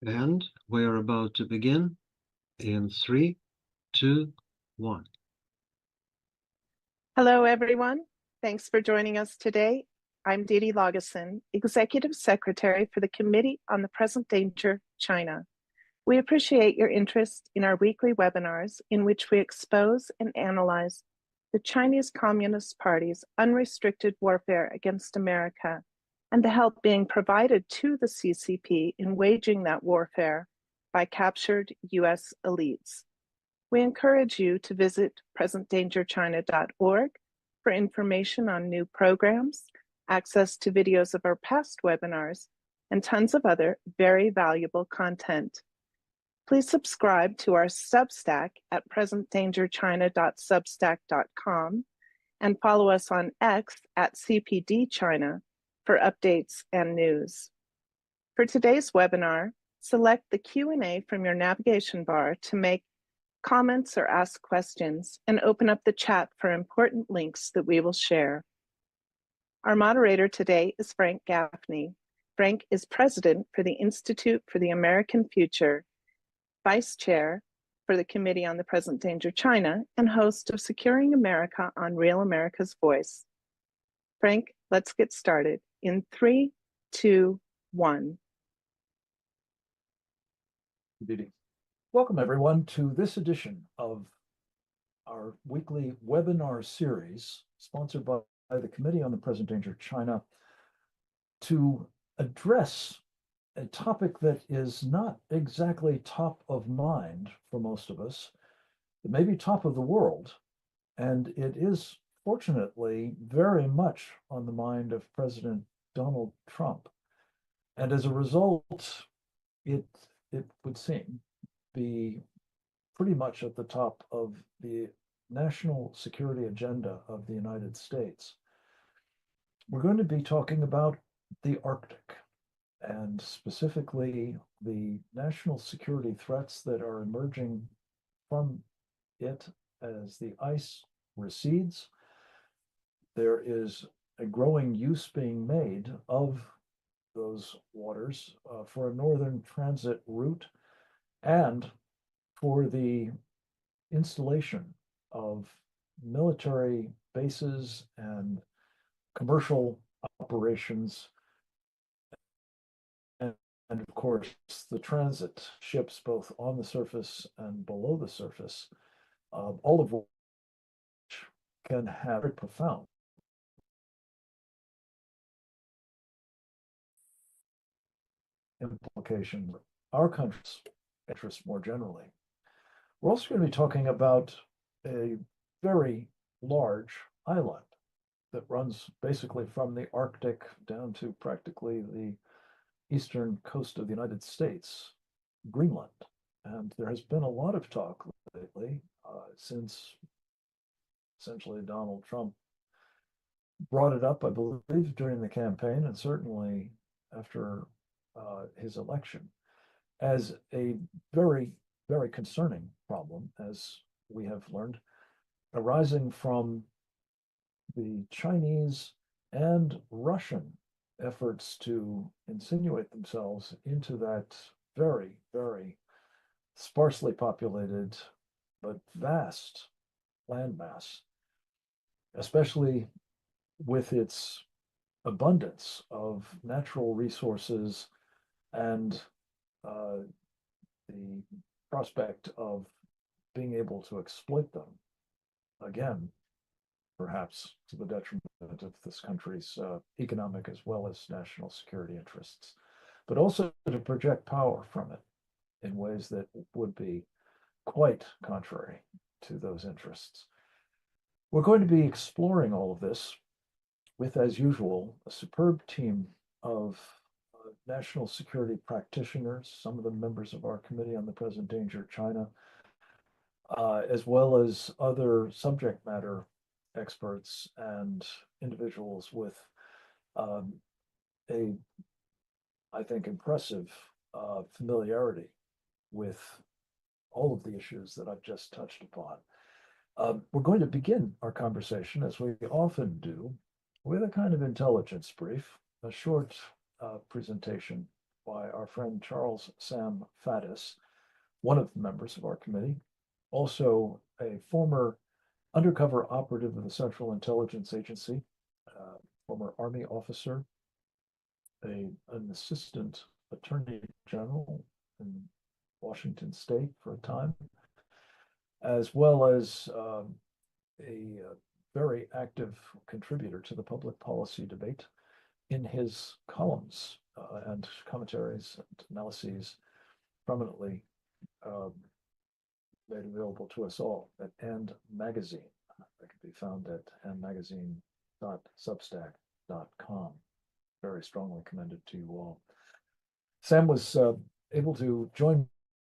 And we are about to begin in 3, 2, 1. Hello, everyone. Thanks for joining us today. I'm Didi Lageson, Executive Secretary for the Committee on the Present Danger, China. We appreciate your interest in our weekly webinars in which we expose and analyze the Chinese Communist Party's unrestricted warfare against America and the help being provided to the CCP in waging that warfare by captured US elites. We encourage you to visit presentdangerchina.org for information on new programs, access to videos of our past webinars, and tons of other very valuable content. Please subscribe to our Substack at presentdangerchina.substack.com and follow us on X at CPDChina for updates and news. For today's webinar, select the Q&A from your navigation bar to make comments or ask questions and open up the chat for important links that we will share. Our moderator today is Frank Gaffney. Frank is president for the Institute for the American Future, vice chair for the Committee on the Present Danger China, and host of Securing America on Real America's Voice. Frank, let's get started in 3, 2, 1. Didi. Welcome, everyone, to this edition of our weekly webinar series sponsored by the Committee on the Present Danger China to address a topic that is not exactly top of mind for most of us. It may be top of the world, and it is fortunately very much on the mind of President Donald Trump. And as a result, it would seem be pretty much at the top of the national security agenda of the United States. We're going to be talking about the Arctic and specifically the national security threats that are emerging from it as the ice recedes. There is a growing use being made of those waters for a northern transit route and for the installation of military bases and commercial operations, and of course the transit ships both on the surface and below the surface, all of which can have very profound implications for our country's interests more generally. We're also going to be talking about a very large island that runs basically from the Arctic down to practically the eastern coast of the United States, Greenland. And there has been a lot of talk lately since essentially Donald Trump brought it up, I believe, during the campaign and certainly after his election, as a very, very concerning problem, as we have learned, arising from the Chinese and Russian efforts to insinuate themselves into that very, very sparsely populated but vast landmass, especially with its abundance of natural resources and the prospect of being able to exploit them, again, perhaps to the detriment of this country's economic as well as national security interests, but also to project power from it in ways that would be quite contrary to those interests. We're going to be exploring all of this with, as usual, a superb team of national security practitioners, some of them members of our Committee on the Present Danger China, as well as other subject matter experts and individuals with a, I think, impressive familiarity with all of the issues that I've just touched upon. We're going to begin our conversation, as we often do, with a kind of intelligence brief, a short presentation by our friend Charles Sam Faddis, one of the members of our committee, also a former undercover operative of the Central Intelligence Agency, former Army officer, an assistant attorney general in Washington State for a time, as well as a very active contributor to the public policy debate in his columns and commentaries and analyses, prominently made available to us all at And Magazine. That can be found at andmagazine.substack.com. Very strongly commended to you all. Sam was able to join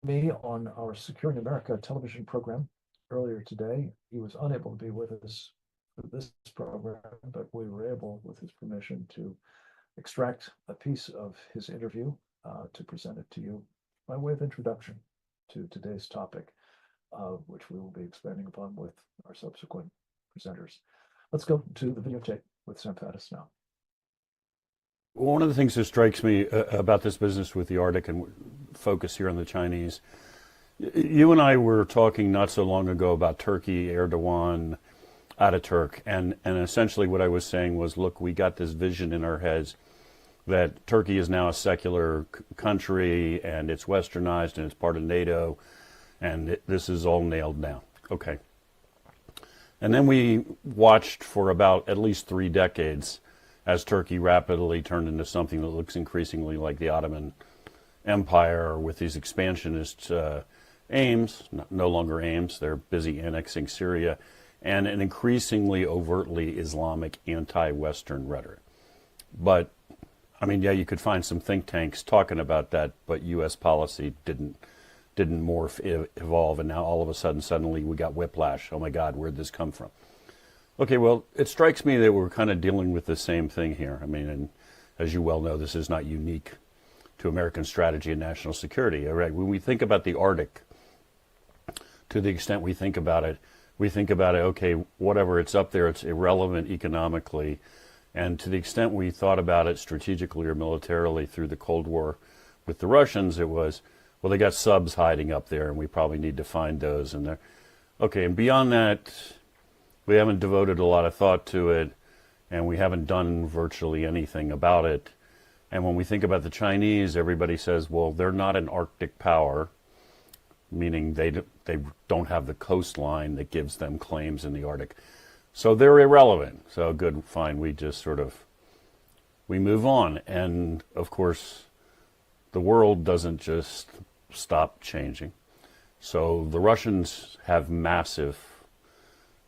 me on our Securing America television program earlier today. He was unable to be with us for this program, but we were able, with his permission, to extract a piece of his interview to present it to you by way of introduction to today's topic, which we will be expanding upon with our subsequent presenters. Let's go to the videotape with Sam Faddis now. One of the things that strikes me about this business with the Arctic and focus here on the Chinese, you and I were talking not so long ago about Turkey, Erdogan, Ataturk, and essentially what I was saying was, look, we got this vision in our heads that Turkey is now a secular country and it's westernized and it's part of NATO and this is all nailed down. Okay. And then we watched for about at least 3 decades as Turkey rapidly turned into something that looks increasingly like the Ottoman Empire with these expansionist aims, no longer aims, they're busy annexing Syria, and an increasingly overtly Islamic anti-Western rhetoric. But, I mean, yeah, you could find some think tanks talking about that, but U.S. policy didn't morph, evolve, and now all of a sudden, suddenly we got whiplash. Oh my God, where'd this come from? Okay, well, it strikes me that we're kind of dealing with the same thing here. I mean, and as you well know, this is not unique to American strategy and national security. All right, when we think about the Arctic, to the extent we think about it, okay, whatever, it's up there, it's irrelevant economically. And to the extent we thought about it strategically or militarily through the Cold War with the Russians, it was, well, they got subs hiding up there and we probably need to find those. And they're, okay, and beyond that, we haven't devoted a lot of thought to it, and we haven't done virtually anything about it. And when we think about the Chinese, everybody says, well, they're not an Arctic power, meaning they don't have the coastline that gives them claims in the Arctic. So they're irrelevant. So good, fine, we just sort of, we move on. And of course, the world doesn't just stop changing. So the Russians have massive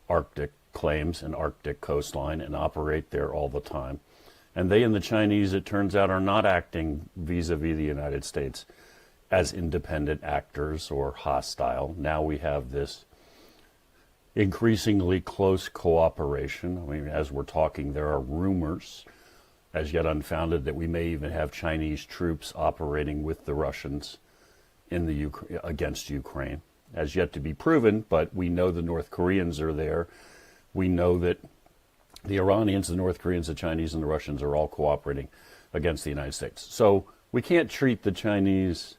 Arctic claims and Arctic coastline and operate there all the time. And they and the Chinese, it turns out, are not acting vis-a-vis the United States as independent actors or hostile. Now we have this increasingly close cooperation. I mean, as we're talking, there are rumors, as yet unfounded, that we may even have Chinese troops operating with the Russians in the against Ukraine. As yet to be proven, but we know the North Koreans are there. We know that the Iranians, the North Koreans, the Chinese, and the Russians are all cooperating against the United States. So we can't treat the Chinese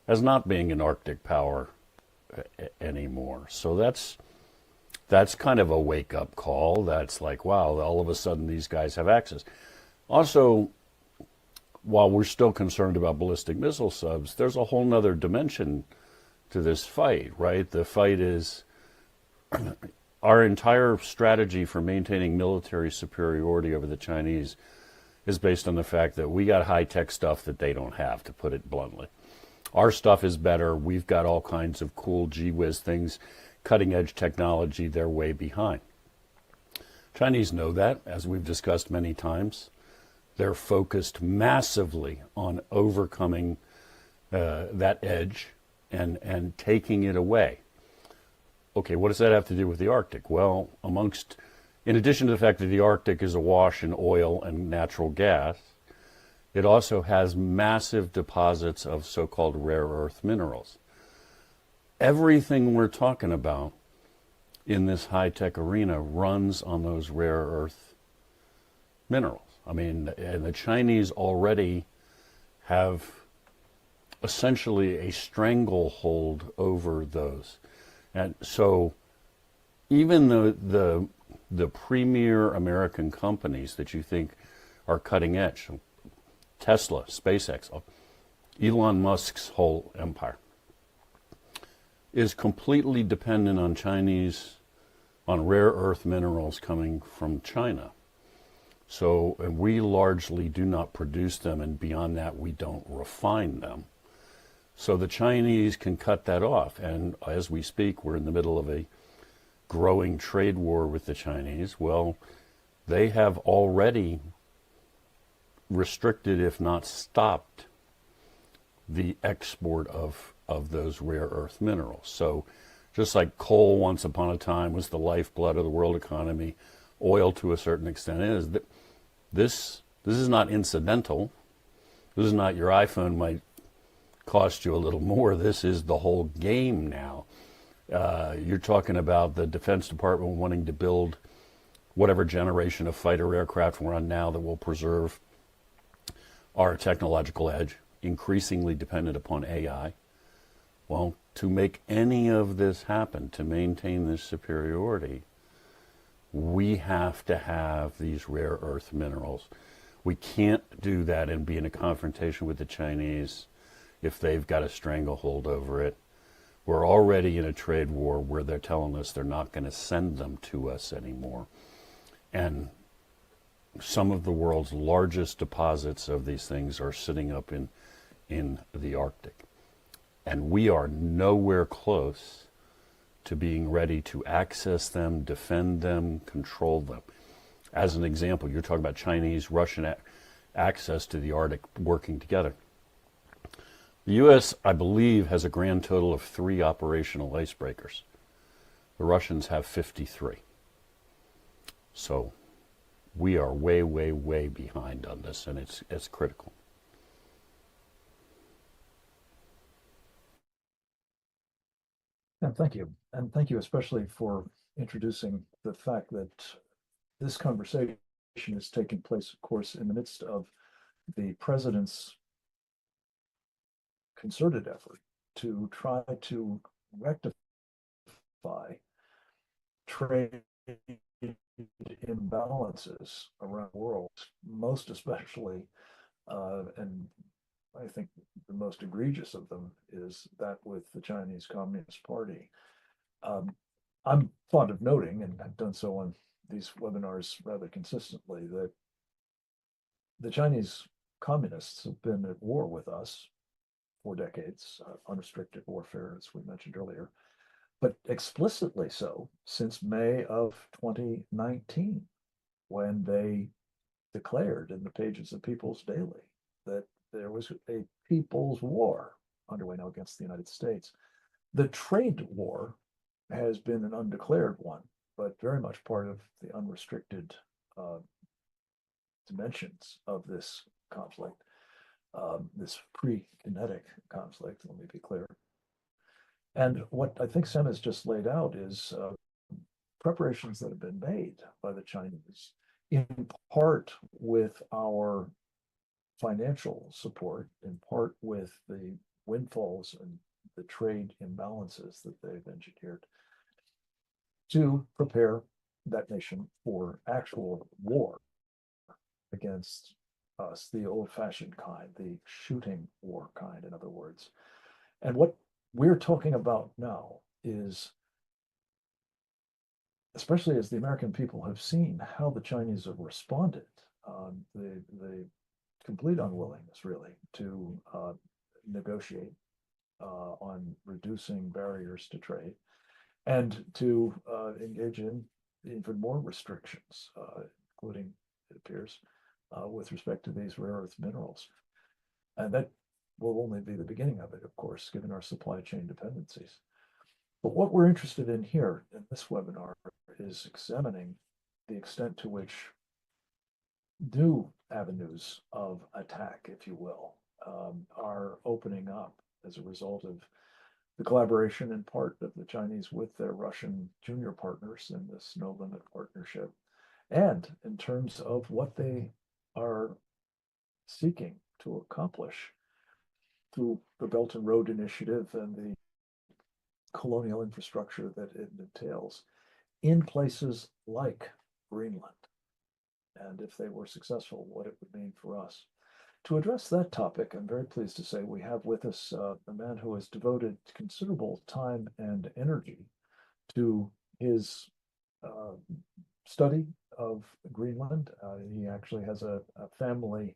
as not being an Arctic power anymore. So that's kind of a wake-up call. That's like, wow, all of a sudden these guys have access. Also, while we're still concerned about ballistic missile subs, there's a whole nother dimension to this fight, right? The fight is our entire strategy for maintaining military superiority over the Chinese is based on the fact that we got high-tech stuff that they don't have, to put it bluntly. Our stuff is better. We've got all kinds of cool gee-whiz things, cutting-edge technology. They're way behind. Chinese know that, as we've discussed many times. They're focused massively on overcoming that edge and taking it away. Okay, what does that have to do with the Arctic? Well, in addition to the fact that the Arctic is awash in oil and natural gas, it also has massive deposits of so-called rare earth minerals. Everything we're talking about in this high-tech arena runs on those rare earth minerals. I mean, and the Chinese already have essentially a stranglehold over those. And so even the premier American companies that you think are cutting edge, Tesla, SpaceX, Elon Musk's whole empire, is completely dependent on on rare earth minerals coming from China. So we largely do not produce them, and beyond that, we don't refine them. So the Chinese can cut that off. And as we speak, we're in the middle of a growing trade war with the Chinese. Well, they have already restricted, if not stopped, the export of those rare earth minerals. So just like coal once upon a time was the lifeblood of the world economy, oil to a certain extent is. This is not incidental. This is not your iPhone might cost you a little more. This is the whole game now. You're talking about the Defense Department wanting to build whatever generation of fighter aircraft we're on now that will preserve our technological edge, increasingly dependent upon AI. Well, to make any of this happen, to maintain this superiority, we have to have these rare earth minerals. We can't do that and be in a confrontation with the Chinese if they've got a stranglehold over it. We're already in a trade war where they're telling us they're not going to send them to us anymore. And some of the world's largest deposits of these things are sitting up in the Arctic. And we are nowhere close to being ready to access them, defend them, control them. As an example, you're talking about Chinese, Russian access to the Arctic working together. The U.S., I believe, has a grand total of 3 operational icebreakers. The Russians have 53. So we are way, way, way behind on this, and it's critical. And thank you. And thank you especially for introducing the fact that this conversation is taking place, of course, in the midst of the president's concerted effort to try to rectify trade imbalances around the world, most especially, and I think the most egregious of them is that with the Chinese Communist Party. I'm fond of noting, and I've done so on these webinars rather consistently, that the Chinese communists have been at war with us for decades, unrestricted warfare, as we mentioned earlier, but explicitly so since May of 2019, when they declared in the pages of People's Daily that there was a people's war underway now against the United States. The trade war has been an undeclared one, but very much part of the unrestricted dimensions of this conflict, this pre-kinetic conflict, let me be clear. And what I think Sam has just laid out is preparations that have been made by the Chinese, in part with our financial support, in part with the windfalls and the trade imbalances that they've engineered, to prepare that nation for actual war against us, the old-fashioned kind, the shooting war kind, in other words. And what we're talking about now is, especially as the American people have seen how the Chinese have responded, the complete unwillingness, really, to negotiate on reducing barriers to trade and to engage in even more restrictions, including, it appears, with respect to these rare earth minerals. And that will only be the beginning of it, of course, given our supply chain dependencies. But what we're interested in here in this webinar is examining the extent to which new avenues of attack, if you will, are opening up as a result of the collaboration in part of the Chinese with their Russian junior partners in this no limit partnership, and in terms of what they are seeking to accomplish through the Belt and Road Initiative and the colonial infrastructure that it entails in places like Greenland. And if they were successful, what it would mean for us. To address that topic, I'm very pleased to say we have with us a man who has devoted considerable time and energy to his study of Greenland. He actually has a family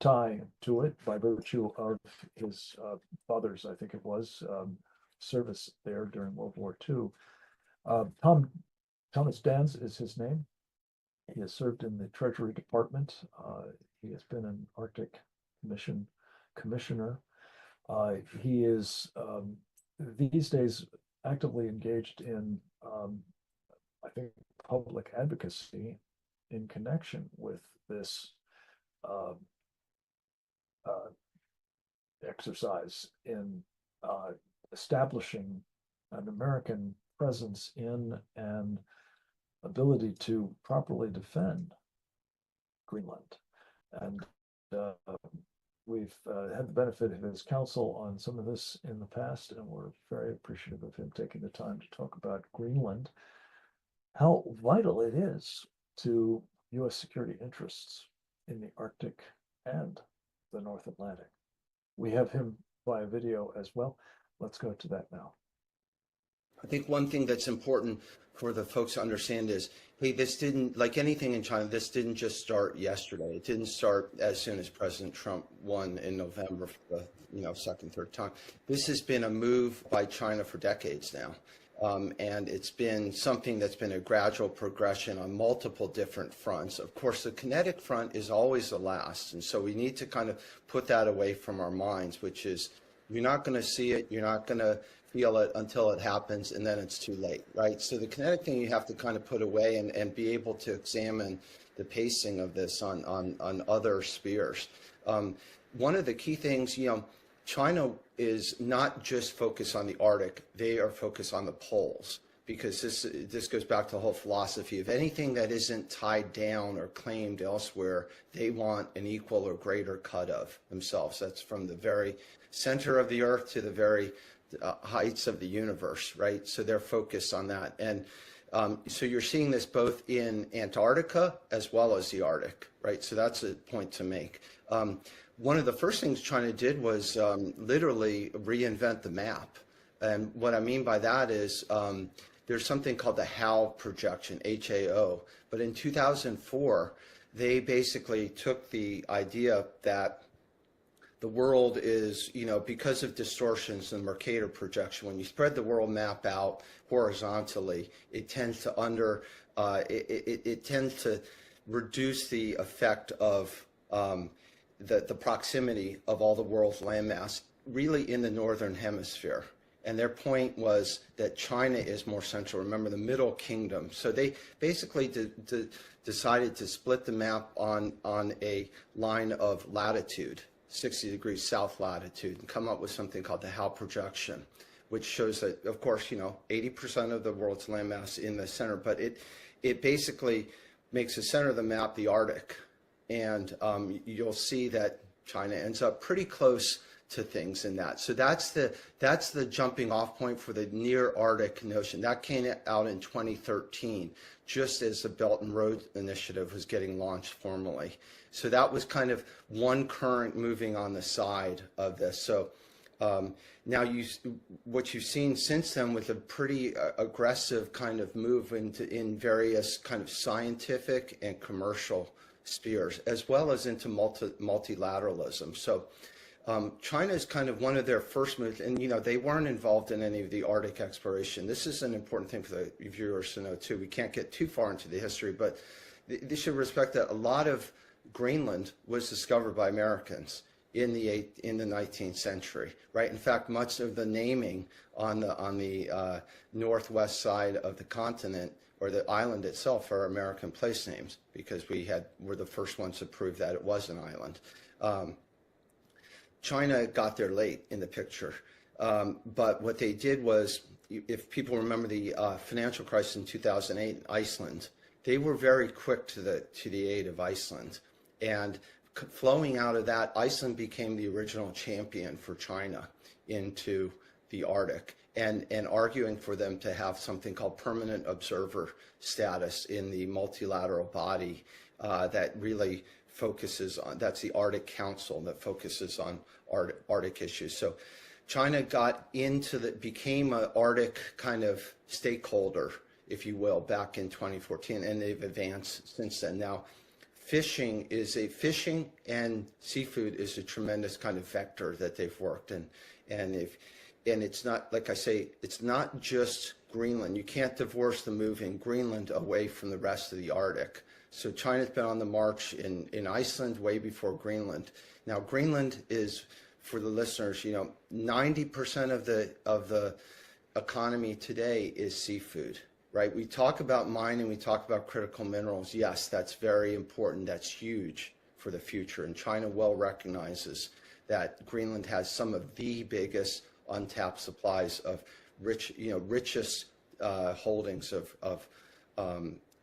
tie to it by virtue of his father's, I think it was, service there during World War II. Thomas Dans is his name. He has served in the Treasury Department. He has been an Arctic Commission commissioner. He is these days actively engaged in, I think, public advocacy in connection with this exercise in establishing an American presence in and ability to properly defend Greenland. And we've had the benefit of his counsel on some of this in the past, and we're very appreciative of him taking the time to talk about Greenland, how vital it is to U.S. security interests in the Arctic and the North Atlantic. We have him via video as well. Let's go to that now. I think one thing that's important for the folks to understand is, hey, this didn't, like anything in China, this didn't just start yesterday. It didn't start as soon as President Trump won in November for the second, third time. This has been a move by China for decades now. And it's been something that's been a gradual progression on multiple different fronts. Of course, the kinetic front is always the last. And so we need to kind of put that away from our minds, which is you're not going to see it, you're not going to feel it until it happens, and then it's too late, right? So the kinetic thing you have to kind of put away and be able to examine the pacing of this on other spheres. One of the key things, China is not just focused on the Arctic, they are focused on the poles, because this goes back to the whole philosophy of anything that isn't tied down or claimed elsewhere, they want an equal or greater cut of themselves. That's from the very center of the Earth to the very heights of the universe, right? So they're focused on that. And so you're seeing this both in Antarctica as well as the Arctic, right? So that's a point to make. One of the first things China did was literally reinvent the map. And what I mean by that is there's something called the HAO projection, H-A-O. But in 2004, they basically took the idea that the world is, because of distortions in the Mercator projection, when you spread the world map out horizontally, it tends to it tends to reduce the effect of the proximity of all the world's landmass really in the northern hemisphere. And their point was that China is more central. Remember, the Middle Kingdom. So they basically decided to split the map on a line of latitude, 60 degrees south latitude, and come up with something called the HAO projection, which shows that, of course, 80% of the world's landmass in the center, but it basically makes the center of the map the Arctic. And you'll see that China ends up pretty close to things in that. So that's the jumping off point for the near Arctic notion. That came out in 2013, just as the Belt and Road Initiative was getting launched formally. So that was kind of one current moving on the side of this. So now what you've seen since then with a pretty aggressive kind of move in various kind of scientific and commercial spheres, as well as into multilateralism. So China is kind of one of their first moves, and they weren't involved in any of the Arctic exploration. This is an important thing for the viewers to know too. We can't get too far into the history, but they should respect that a lot of Greenland was discovered by Americans in the 19th century, right? In fact, much of the naming on the northwest side of the continent or the island itself are American place names, because we're the first ones to prove that it was an island. China got there late in the picture, but what they did was, if people remember the financial crisis in 2008 in Iceland, they were very quick to the aid of Iceland, and flowing out of that, Iceland became the original champion for China into the Arctic, and arguing for them to have something called permanent observer status in the multilateral body that really focuses on, that's the Arctic Council that focuses on Arctic issues. So China got into became an Arctic kind of stakeholder, if you will, back in 2014, and they've advanced since then. Now, fishing and seafood is a tremendous kind of vector that they've worked in, and it's not, like I say, it's not just Greenland. You can't divorce the move in Greenland away from the rest of the Arctic. So China's been on the march in Iceland way before Greenland. Now, Greenland is, for the listeners, 90% of the economy today is seafood, right? We talk about mining, we talk about critical minerals. Yes, that's very important. That's huge for the future. And China well recognizes that Greenland has some of the biggest untapped supplies of richest holdings of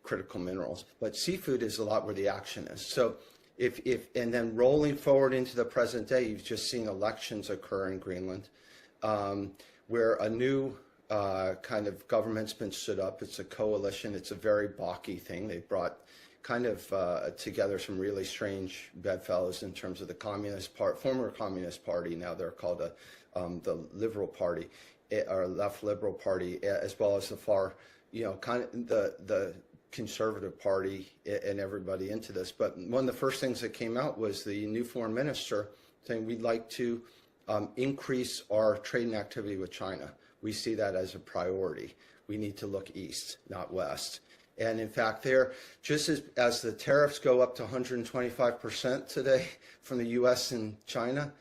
critical minerals. But seafood is a lot where the action is. So and then rolling forward into the present day, you've just seen elections occur in Greenland, where a new kind of government's been stood up. It's a coalition. It's a very balky thing. They brought kind of together some really strange bedfellows in terms of the former Communist Party. Now they're called the Liberal Party, or Left Liberal Party, as well as the far, kind of the Conservative Party, and everybody into this. But one of the first things that came out was the new foreign minister saying we'd like to increase our trading activity with China. We see that as a priority. We need to look east, not west. And in fact, just as the tariffs go up to 125% today from the US and China,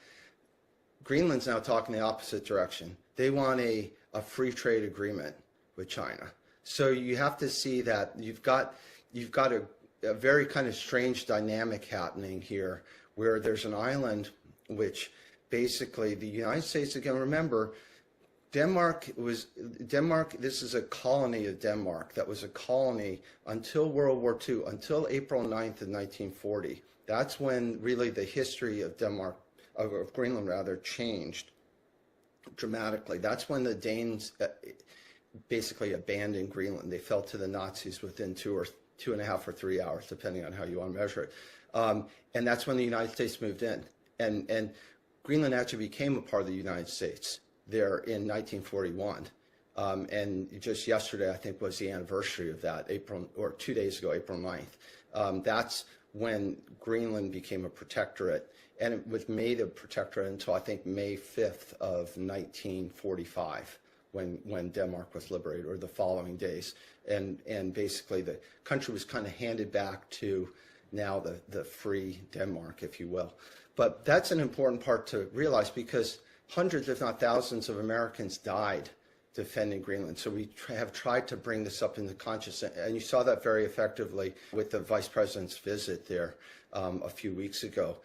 Greenland's now talking the opposite direction. They want a free trade agreement with China. So you have to see that you've got a very kind of strange dynamic happening here, where there's an island which basically the United States, again, remember, Denmark, this is a colony of Denmark that was a colony until World War II, until April 9th of 1940. That's when really the history of of Greenland rather, changed dramatically. That's when the Danes basically abandoned Greenland. They fell to the Nazis within 2.5 or 3 hours, depending on how you want to measure it. And that's when the United States moved in. And Greenland actually became a part of the United States there in 1941. And just yesterday, I think, was the anniversary of that, 2 days ago, April 9th. That's when Greenland became a protectorate, and it was made a protectorate until, I think, May 5th of 1945, when Denmark was liberated, or the following days. And basically the country was kind of handed back to now the free Denmark, if you will. But that's an important part to realize, because hundreds, if not thousands, of Americans died defending Greenland. So we have tried to bring this up into consciousness, and you saw that very effectively with the Vice President's visit there a few weeks ago.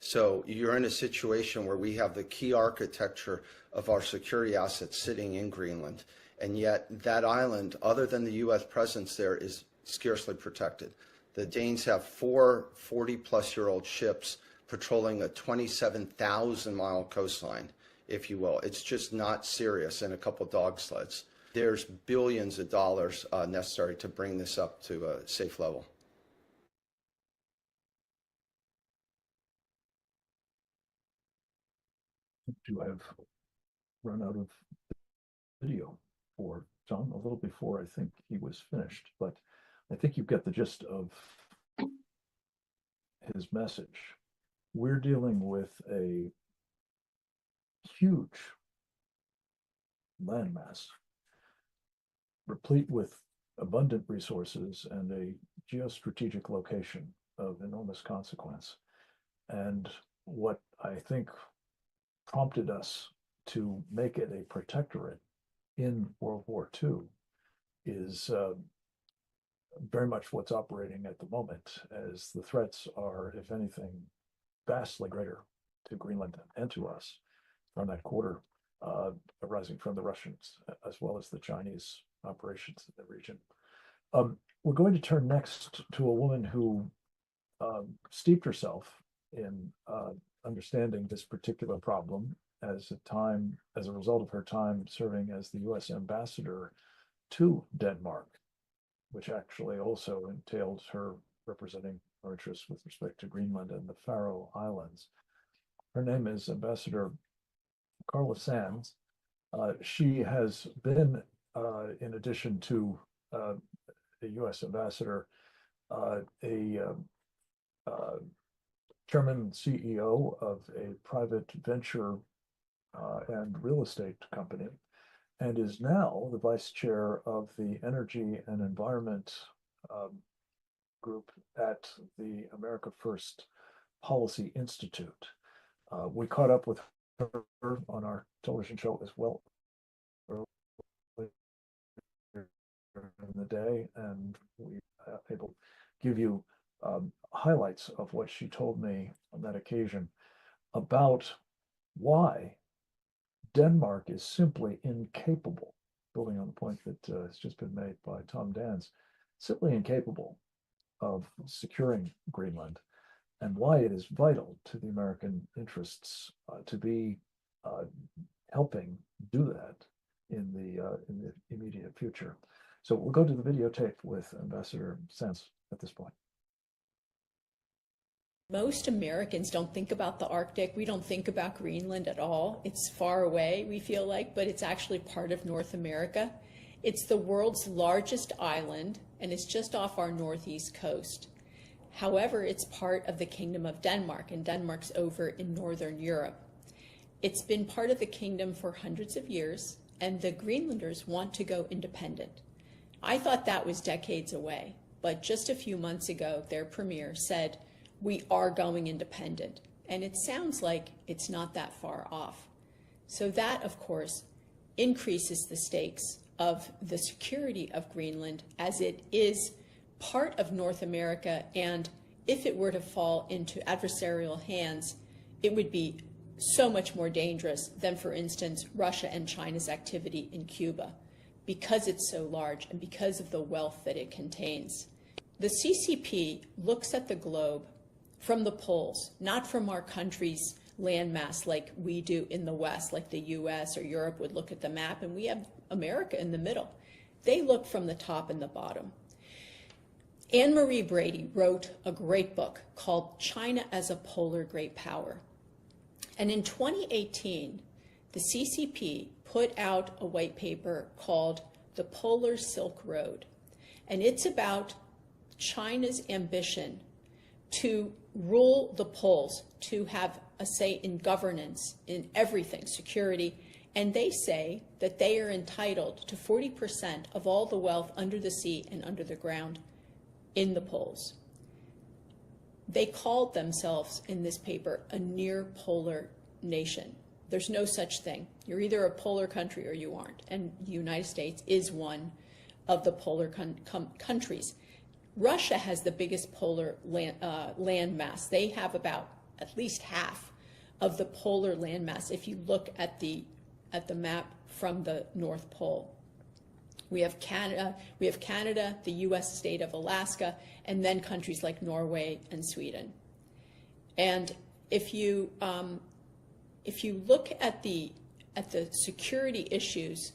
So you're in a situation where we have the key architecture of our security assets sitting in Greenland, and yet that island, other than the U.S. presence there, is scarcely protected. The Danes have 4 40-plus-year-old ships patrolling a 27,000-mile coastline, if you will. It's just not serious, and a couple dog sleds. There's billions of dollars necessary to bring this up to a safe level. Do I have run out of video for John a little before I think he was finished, but I think you've got the gist of his message. We're dealing with a huge landmass, replete with abundant resources and a geostrategic location of enormous consequence. And what I think prompted us to make it a protectorate in World War II is very much what's operating at the moment, as the threats are, if anything, vastly greater to Greenland and to us from that quarter, arising from the Russians as well as the Chinese operations in the region. We're going to turn next to a woman who steeped herself in understanding this particular problem as a result of her time serving as the U.S. ambassador to Denmark, which actually also entailed her representing our interests with respect to Greenland and the Faroe Islands. Her name is Ambassador Carla Sands. She has been, in addition to a U.S. ambassador, a chairman and CEO of a private venture and real estate company, and is now the vice chair of the Energy and Environment group at the America First Policy Institute. We caught up with her on our television show as well earlier in the day, and we were able to give you highlights of what she told me on that occasion about why Denmark is simply incapable, building on the point that has just been made by Tom Dans, simply incapable of securing Greenland, and why it is vital to the American interests to be helping do that in the immediate future. So we'll go to the videotape with Ambassador Sands at this point. Most Americans don't think about the Arctic. We don't think about Greenland at all. It's far away, we feel like, but it's actually part of North America. It's the world's largest island, and it's just off our northeast coast. However, it's part of the Kingdom of Denmark, and Denmark's over in Northern Europe. It's been part of the kingdom for hundreds of years, and the Greenlanders want to go independent. I thought that was decades away, but just a few months ago, their premier said, we are going independent, and it sounds like it's not that far off. So that, of course, increases the stakes of the security of Greenland, as it is part of North America, and if it were to fall into adversarial hands, it would be so much more dangerous than, for instance, Russia and China's activity in Cuba, because it's so large and because of the wealth that it contains. The CCP looks at the globe from the poles, not from our country's landmass like we do in the West, like the US or Europe would look at the map, and we have America in the middle. They look from the top and the bottom. Anne Marie Brady wrote a great book called China as a Polar Great Power. And in 2018, the CCP put out a white paper called The Polar Silk Road. And it's about China's ambition to rule the poles, to have a say in governance, in everything, security. And they say that they are entitled to 40% of all the wealth under the sea and under the ground in the poles. They called themselves in this paper a near polar nation. There's no such thing. You're either a polar country or you aren't. And the United States is one of the polar countries. Russia has the biggest polar land mass. They have about at least half of the polar land mass if you look at the map from the North Pole. We have Canada, the US state of Alaska, and then countries like Norway and Sweden. And if you look at the security issues,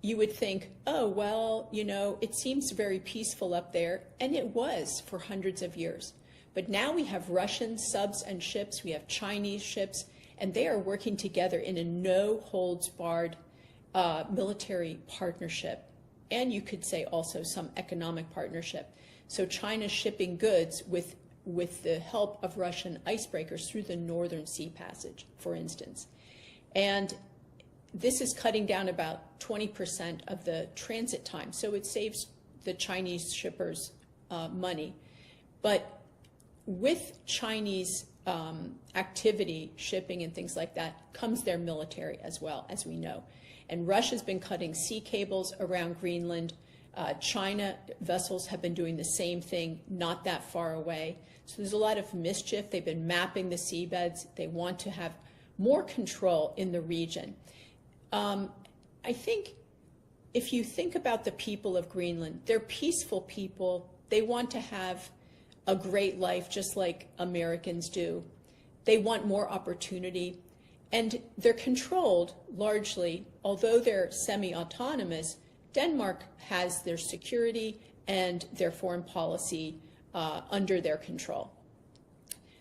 you would think, oh, well, you know, it seems very peaceful up there, and it was for hundreds of years. But now we have Russian subs and ships, we have Chinese ships, and they are working together in a no-holds-barred military partnership, and you could say also some economic partnership. So China's shipping goods with the help of Russian icebreakers through the Northern Sea Passage, for instance. And this is cutting down about 20% of the transit time, so it saves the Chinese shippers money. But with Chinese activity, shipping and things like that, comes their military as well, as we know. And Russia's been cutting sea cables around Greenland. China vessels have been doing the same thing not that far away. So there's a lot of mischief. They've been mapping the seabeds. They want to have more control in the region. I think if you think about the people of Greenland, they're peaceful people. They want to have a great life just like Americans do. They want more opportunity, and they're controlled largely, although they're semi-autonomous. Denmark has their security and their foreign policy under their control.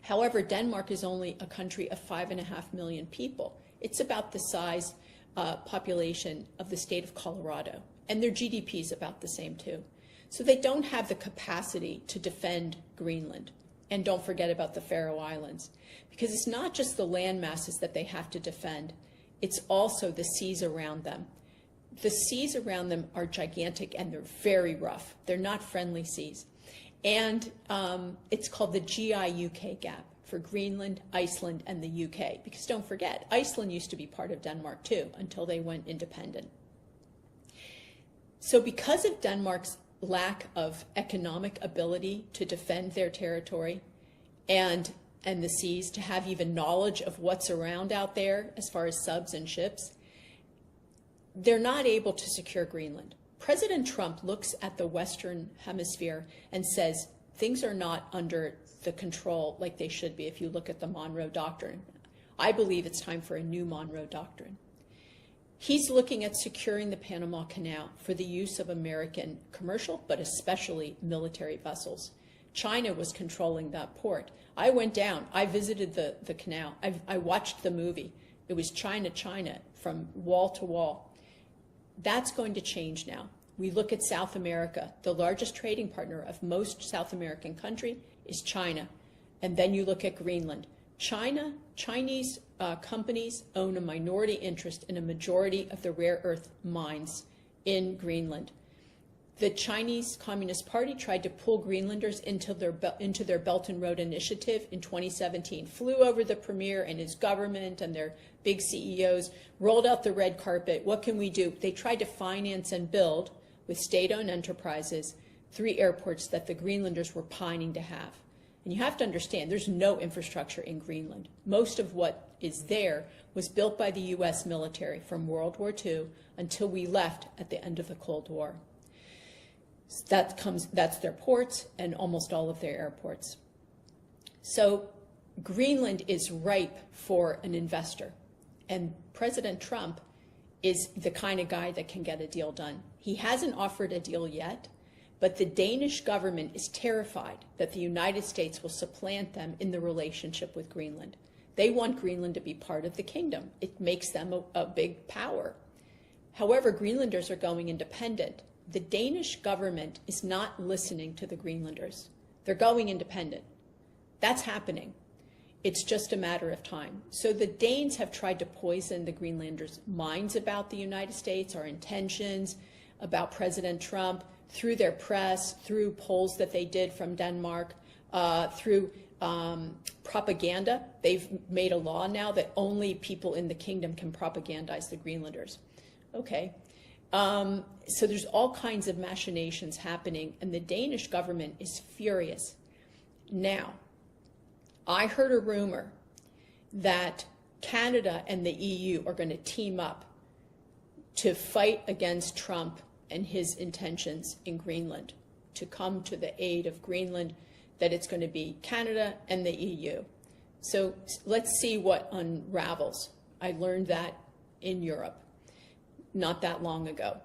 However, Denmark is only a country of 5.5 million people. It's about the size population of the state of Colorado, and their GDP is about the same too. So they don't have the capacity to defend Greenland. And don't forget about the Faroe Islands, because it's not just the land masses that they have to defend, it's also the seas around them. The seas around them are gigantic and they're very rough. They're not friendly seas. And it's called the GI-UK gap for Greenland, Iceland, and the UK, because don't forget, Iceland used to be part of Denmark too until they went independent. So because of Denmark's lack of economic ability to defend their territory and the seas, to have even knowledge of what's around out there as far as subs and ships, they're not able to secure Greenland. President Trump looks at the Western Hemisphere and says things are not under the control like they should be if you look at the Monroe Doctrine. I believe it's time for a new Monroe Doctrine. He's looking at securing the Panama Canal for the use of American commercial, but especially military vessels. China was controlling that port. I went down, I visited the canal, I watched the movie. It was China, China, from wall to wall. That's going to change now. We look at South America. The largest trading partner of most South American country is China. And then you look at Greenland. Chinese companies own a minority interest in a majority of the rare earth mines in Greenland. The Chinese Communist Party tried to pull Greenlanders into their Belt and Road Initiative in 2017, flew over the premier and his government and their big CEOs, rolled out the red carpet. What can we do? They tried to finance and build, with state-owned enterprises, 3 airports that the Greenlanders were pining to have. And you have to understand, there's no infrastructure in Greenland. Most of what is there was built by the U.S. military from World War II until we left at the end of the Cold War. That's their ports and almost all of their airports. So Greenland is ripe for an investor. And President Trump is the kind of guy that can get a deal done. He hasn't offered a deal yet, but the Danish government is terrified that the United States will supplant them in the relationship with Greenland. They want Greenland to be part of the kingdom. It makes them a big power. However, Greenlanders are going independent. The Danish government is not listening to the Greenlanders. They're going independent. That's happening. It's just a matter of time. So the Danes have tried to poison the Greenlanders' minds about the United States, our intentions, about President Trump, through their press, through polls that they did from Denmark, through propaganda. They've made a law now that only people in the kingdom can propagandize the Greenlanders. Okay. So there's all kinds of machinations happening, and the Danish government is furious. Now, I heard a rumor that Canada and the EU are going to team up to fight against Trump and his intentions in Greenland, to come to the aid of Greenland, that it's going to be Canada and the EU. So let's see what unravels. I learned that in Europe not that long ago.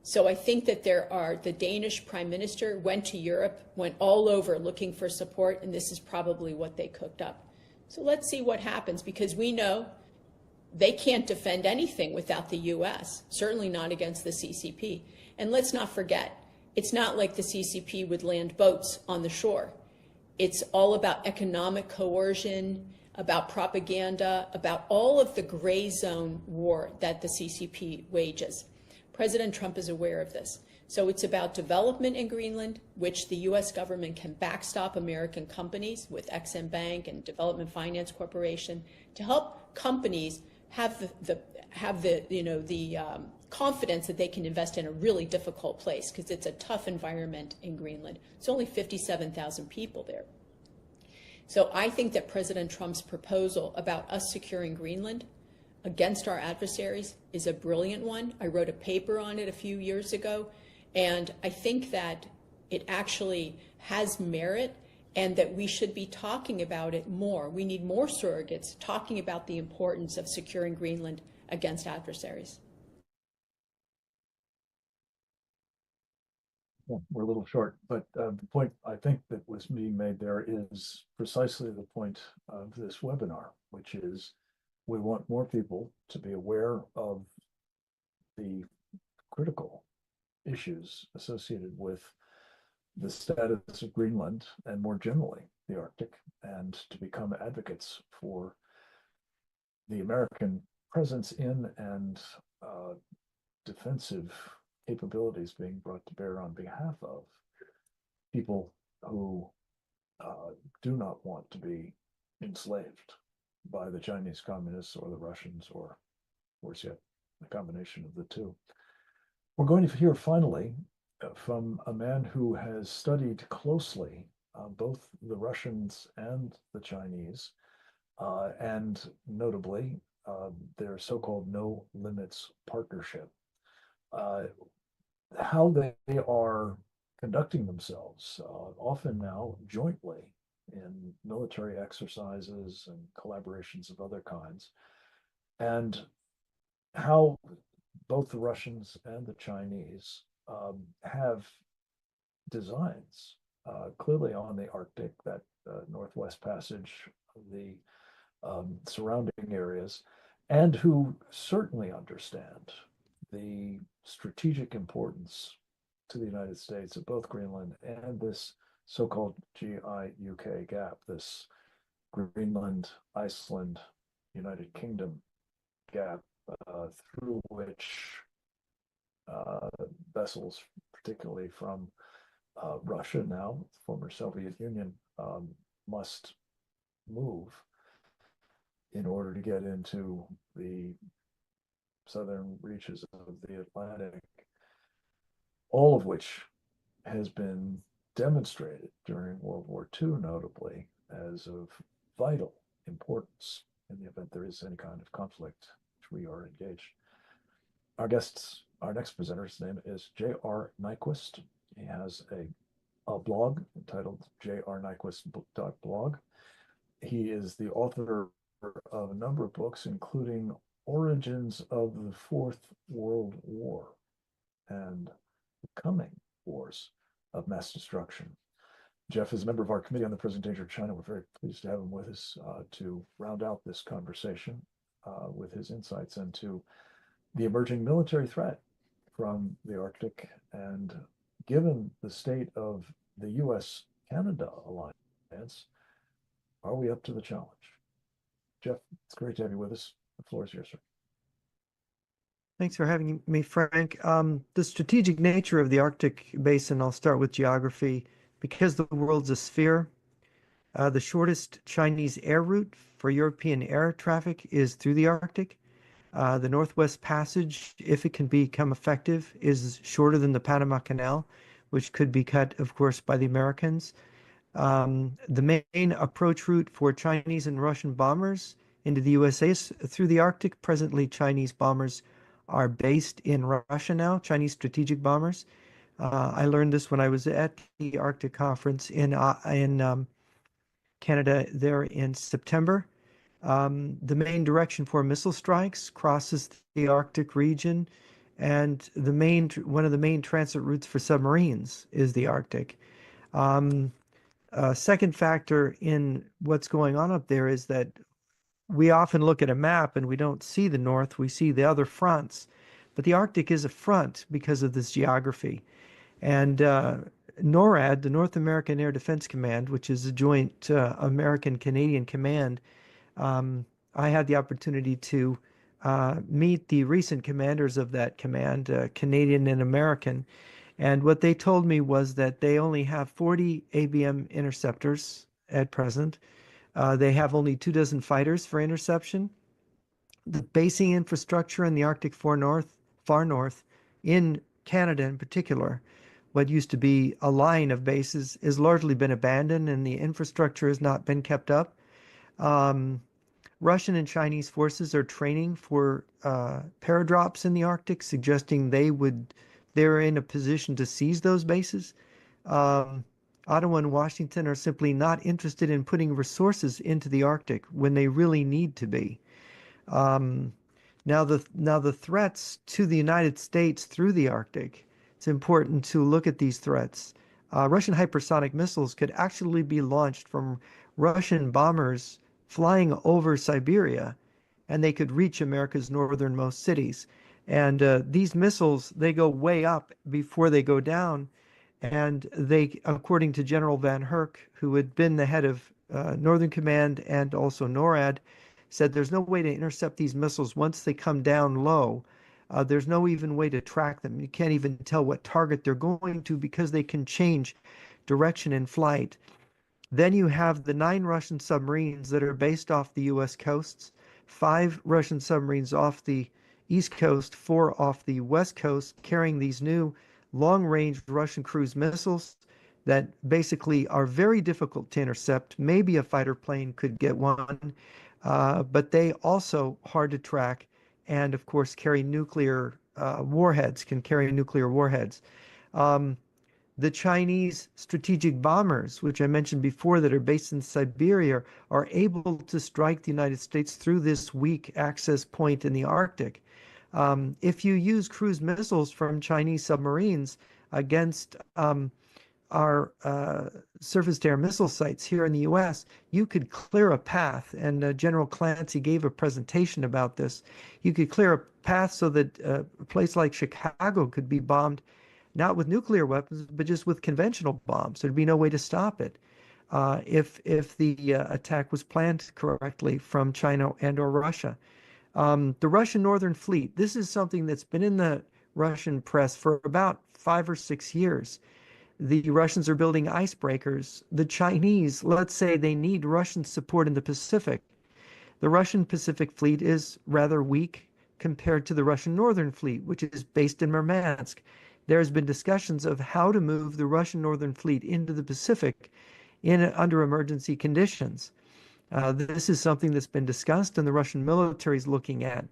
So I think that the Danish Prime Minister went to Europe, went all over looking for support, and this is probably what they cooked up. So let's see what happens, because we know they can't defend anything without the U.S., certainly not against the CCP. And let's not forget, it's not like the CCP would land boats on the shore. It's all about economic coercion, about propaganda, about all of the gray zone war that the CCP wages. President Trump is aware of this. So it's about development in Greenland, which the U.S. government can backstop American companies with Exim Bank and Development Finance Corporation to help companies have the confidence that they can invest in a really difficult place, because it's a tough environment in Greenland. It's only 57,000 people there. So I think that President Trump's proposal about us securing Greenland against our adversaries is a brilliant one. I wrote a paper on it a few years ago, and I think that it actually has merit, and that we should be talking about it more. We need more surrogates talking about the importance of securing Greenland against adversaries. Well, we're a little short, but the point I think that was being made there is precisely the point of this webinar, which is we want more people to be aware of the critical issues associated with the status of Greenland and more generally the Arctic, and to become advocates for the American presence in and defensive capabilities being brought to bear on behalf of people who do not want to be enslaved by the Chinese communists or the Russians, or worse yet, a combination of the two. We're going to hear finally from a man who has studied closely both the Russians and the Chinese, and notably their so-called no limits partnership. How they are conducting themselves, often now jointly in military exercises and collaborations of other kinds, and how both the Russians and the Chinese have designs clearly on the Arctic, that Northwest Passage, the surrounding areas, and who certainly understand the strategic importance to the United States of both Greenland and this so-called GI-UK gap, this Greenland, Iceland, United Kingdom gap, through which vessels, particularly from Russia now, former Soviet Union, must move in order to get into the southern reaches of the Atlantic, all of which has been demonstrated during World War II, notably, as of vital importance in the event there is any kind of conflict which we are engaged. Our next presenter's name is J.R. Nyquist. He has a blog entitled jrnyquist.blog. He is the author of a number of books, including Origins of the Fourth World War and the Coming Wars of Mass Destruction. Jeff is a member of our Committee on the Present Danger of China. We're very pleased to have him with us to round out this conversation with his insights into the emerging military threat from the Arctic. And given the state of the US-Canada alliance, are we up to the challenge? Jeff, it's great to have you with us. The floor is yours, sir. Thanks for having me, Frank. The strategic nature of the Arctic Basin, I'll start with geography. Because the world's a sphere, the shortest Chinese air route for European air traffic is through the Arctic. The Northwest Passage, if it can become effective, is shorter than the Panama Canal, which could be cut, of course, by the Americans. The main approach route for Chinese and Russian bombers into the USA is through the Arctic. Presently, Chinese bombers are based in Russia now, Chinese strategic bombers. I learned this when I was at the Arctic conference in Canada there in September. The main direction for missile strikes crosses the Arctic region, and one of the main transit routes for submarines is the Arctic. Second factor in what's going on up there is that we often look at a map and we don't see the North, we see the other fronts. But the Arctic is a front because of this geography. And NORAD, the North American Air Defense Command, which is a joint American-Canadian command, I had the opportunity to meet the recent commanders of that command, Canadian and American. And what they told me was that they only have 40 ABM interceptors at present. They have only 24 fighters for interception. The basing infrastructure in the Arctic far north, in Canada in particular, what used to be a line of bases, has largely been abandoned, and the infrastructure has not been kept up. Russian and Chinese forces are training for paradrops in the Arctic, suggesting they're in a position to seize those bases. Ottawa and Washington are simply not interested in putting resources into the Arctic when they really need to be. Now the threats to the United States through the Arctic, it's important to look at these threats. Russian hypersonic missiles could actually be launched from Russian bombers flying over Siberia, and they could reach America's northernmost cities. And these missiles, they go way up before they go down. And they, according to General Van Herk, who had been the head of Northern Command and also NORAD, said there's no way to intercept these missiles once they come down low. There's no even way to track them. You can't even tell what target they're going to because they can change direction in flight. Then you have the 9 Russian submarines that are based off the U.S. coasts, 5 Russian submarines off the East Coast, 4 off the West Coast, carrying these new long-range Russian cruise missiles that basically are very difficult to intercept. Maybe a fighter plane could get one, but they also hard to track, and of course carry nuclear warheads, can carry nuclear warheads. The Chinese strategic bombers, which I mentioned before, that are based in Siberia, are able to strike the United States through this weak access point in the Arctic. If you use cruise missiles from Chinese submarines against our surface-to-air missile sites here in the U.S., you could clear a path, and General Clancy gave a presentation about this. You could clear a path so that a place like Chicago could be bombed, not with nuclear weapons, but just with conventional bombs. There'd be no way to stop it if the attack was planned correctly from China and or Russia. The Russian Northern Fleet, this is something that's been in the Russian press for about 5 or 6 years. The Russians are building icebreakers. The Chinese, let's say they need Russian support in the Pacific. The Russian Pacific Fleet is rather weak compared to the Russian Northern Fleet, which is based in Murmansk. There's been discussions of how to move the Russian Northern Fleet into the Pacific under emergency conditions. This is something that's been discussed and the Russian military is looking at.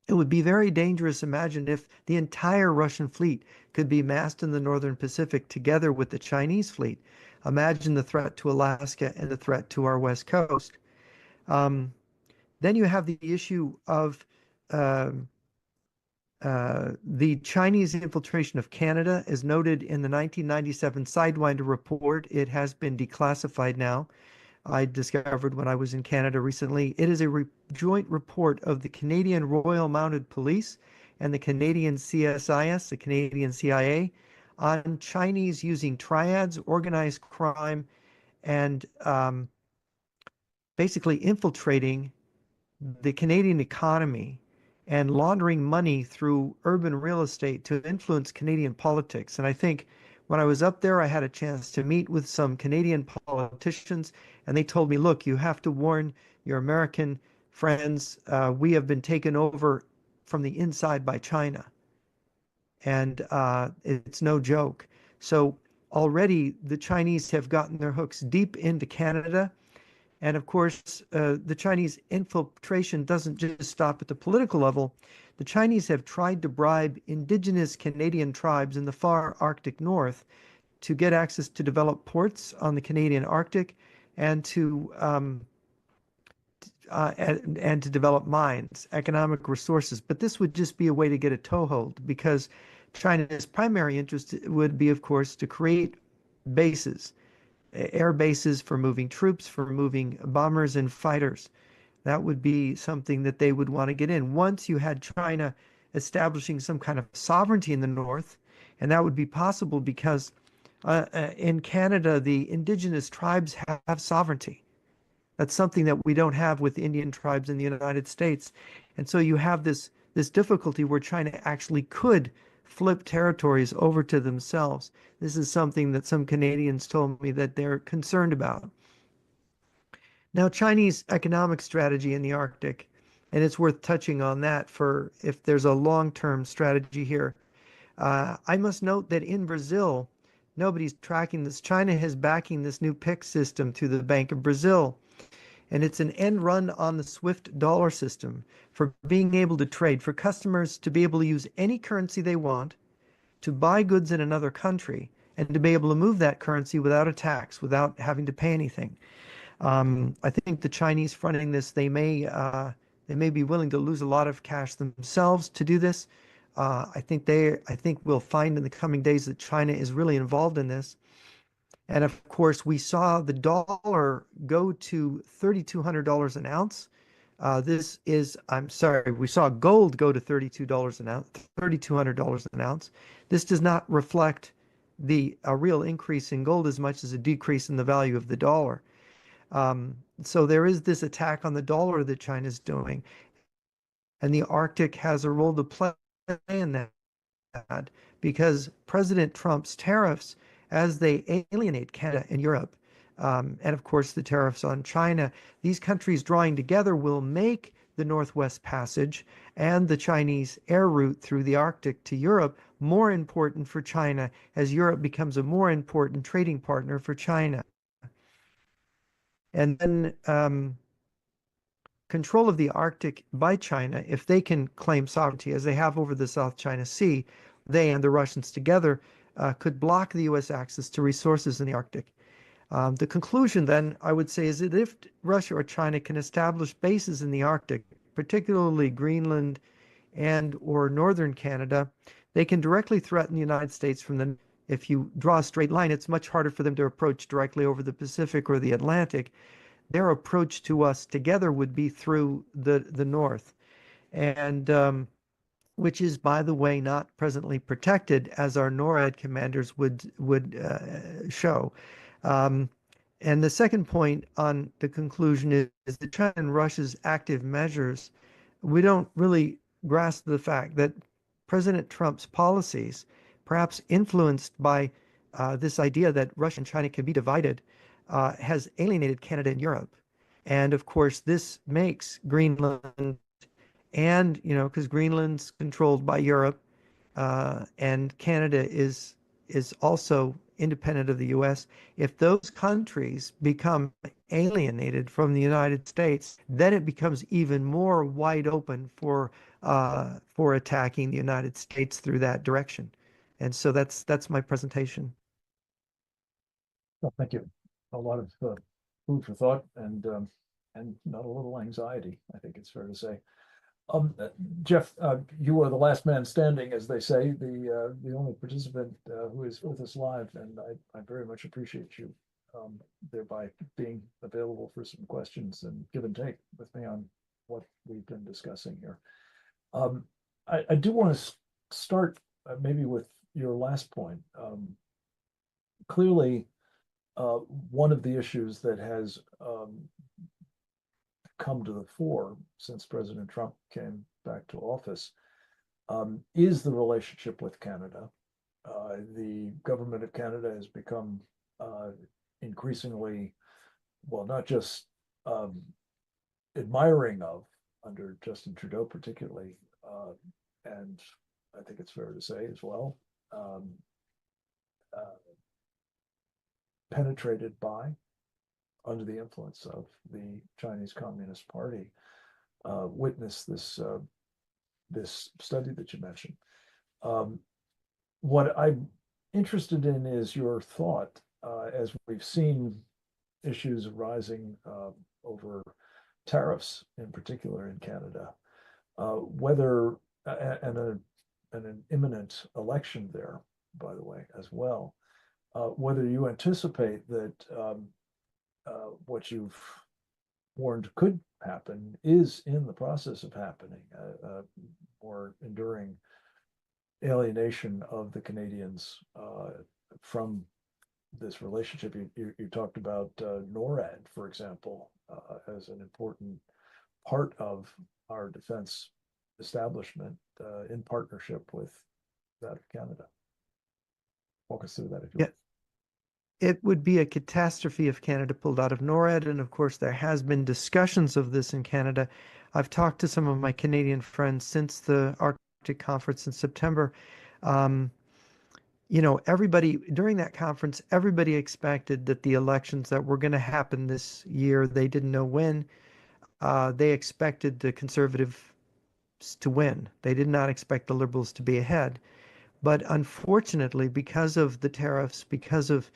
It would be very dangerous, imagine, if the entire Russian fleet could be massed in the Northern Pacific together with the Chinese fleet. Imagine the threat to Alaska and the threat to our West Coast. Then you have the issue of the Chinese infiltration of Canada, as noted in the 1997 Sidewinder report. It has been declassified now. I discovered when I was in Canada recently. It is a joint report of the Canadian Royal Mounted Police and the Canadian CSIS, the Canadian CIA, on Chinese using triads, organized crime, and basically infiltrating the Canadian economy and laundering money through urban real estate to influence Canadian politics. And I think when I was up there, I had a chance to meet with some Canadian politicians, and they told me, look, you have to warn your American friends. We have been taken over from the inside by China. And it's no joke. So already the Chinese have gotten their hooks deep into Canada. And of course, the Chinese infiltration doesn't just stop at the political level. The Chinese have tried to bribe indigenous Canadian tribes in the far Arctic North to get access to develop ports on the Canadian Arctic and to develop mines, economic resources. But this would just be a way to get a toehold, because China's primary interest would be, of course, to create bases, air bases for moving troops, for moving bombers and fighters. That would be something that they would want to get in. Once you had China establishing some kind of sovereignty in the north, and that would be possible because in Canada, the indigenous tribes have sovereignty. That's something that we don't have with Indian tribes in the United States. And so you have this difficulty where China actually could flip territories over to themselves. This is something that some Canadians told me that they're concerned about. Now, Chinese economic strategy in the Arctic, and it's worth touching on that for if there's a long-term strategy here. I must note that in Brazil, nobody's tracking this. China is backing this new PIX system through the Bank of Brazil. And it's an end run on the SWIFT dollar system for being able to trade, for customers to be able to use any currency they want to buy goods in another country and to be able to move that currency without a tax, without having to pay anything. I think the Chinese fronting this, they may be willing to lose a lot of cash themselves to do this. I think we'll find in the coming days that China is really involved in this. And of course, we saw the dollar go to $3,200 an ounce. We saw gold go to $32 an ounce, $3,200 an ounce. This does not reflect a real increase in gold as much as a decrease in the value of the dollar. So there is this attack on the dollar that China's doing, and the Arctic has a role to play in that, because President Trump's tariffs, as they alienate Canada and Europe, and of course the tariffs on China, these countries drawing together will make the Northwest Passage and the Chinese air route through the Arctic to Europe more important for China, as Europe becomes a more important trading partner for China. And then control of the Arctic by China, if they can claim sovereignty, as they have over the South China Sea, they and the Russians together could block the U.S. access to resources in the Arctic. The conclusion then, I would say, is that if Russia or China can establish bases in the Arctic, particularly Greenland and or northern Canada, they can directly threaten the United States from the. If you draw a straight line, it's much harder for them to approach directly over the Pacific or the Atlantic. Their approach to us together would be through the north, and which is, by the way, not presently protected, as our NORAD commanders would show. And the second point on the conclusion is that China and Russia's active measures, we don't really grasp the fact that President Trump's policies, perhaps influenced by this idea that Russia and China can be divided, has alienated Canada and Europe. And of course, this makes Greenland, and, because Greenland's controlled by Europe, and Canada is also independent of the U.S. If those countries become alienated from the United States, then it becomes even more wide open for attacking the United States through that direction. And so that's my presentation. Well, thank you. A lot of food for thought and not a little anxiety, I think it's fair to say. Jeff, you are the last man standing, as they say, the only participant who is with us live, and I very much appreciate you thereby being available for some questions and give and take with me on what we've been discussing here. I do want to start maybe with your last point. Clearly, one of the issues that has come to the fore since President Trump came back to office is the relationship with Canada. The government of Canada has become increasingly, well, not just admiring of, under Justin Trudeau particularly, and I think it's fair to say as well, penetrated by, under the influence of the Chinese Communist Party. Witness this this study that you mentioned. What I'm interested in is your thought, as we've seen issues arising over tariffs, in particular in Canada, whether and an imminent election there, by the way, as well, whether you anticipate that what you've warned could happen is in the process of happening, more enduring alienation of the Canadians from this relationship. You talked about NORAD, for example, as an important part of our defense establishment in partnership with that of Canada. Walk us through that, if you will. It would be a catastrophe if Canada pulled out of NORAD, and of course there has been discussions of this in Canada. I've talked to some of my Canadian friends since the Arctic conference in September. Everybody during that conference, everybody expected that the elections that were going to happen this year, they didn't know when, they expected the Conservatives to win. They did not expect the Liberals to be ahead. But unfortunately, because of the tariffs, because of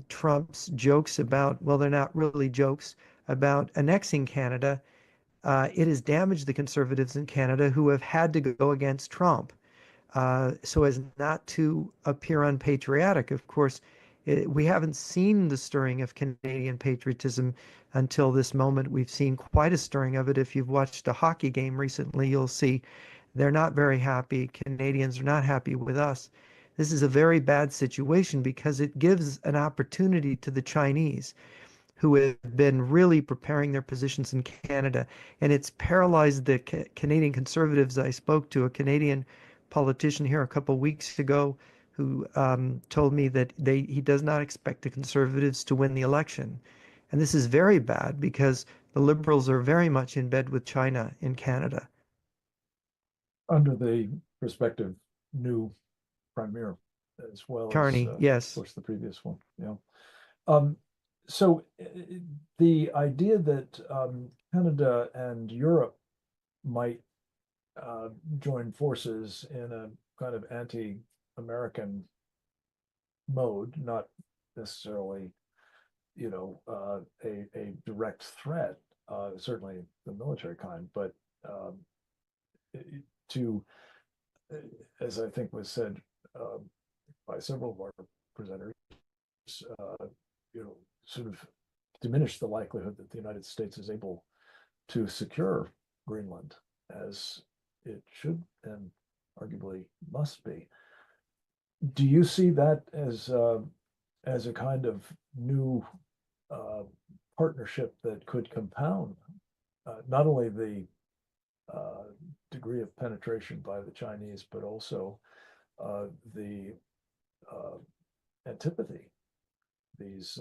Trump's jokes about, well, they're not really jokes, about annexing Canada, it has damaged the conservatives in Canada who have had to go against Trump so as not to appear unpatriotic. Of course, we haven't seen the stirring of Canadian patriotism until this moment. We've seen quite a stirring of it. If you've watched a hockey game recently, you'll see they're not very happy. Canadians are not happy with us. This is a very bad situation because it gives an opportunity to the Chinese who have been really preparing their positions in Canada. And it's paralyzed the Canadian conservatives. I spoke to a Canadian politician here a couple of weeks ago who told me that he does not expect the conservatives to win the election. And this is very bad because the liberals are very much in bed with China in Canada. Under the prospective new premier, as well Carney, as, yes. of course, the previous one. Yeah. So the idea that Canada and Europe might join forces in a kind of anti-American mode, not necessarily, you know, a direct threat, certainly the military kind, but to, as I think was said by several of our presenters, you know, sort of diminish the likelihood that the United States is able to secure Greenland as it should and arguably must be. Do you see that as a kind of new partnership that could compound not only the degree of penetration by the Chinese, but also the antipathy these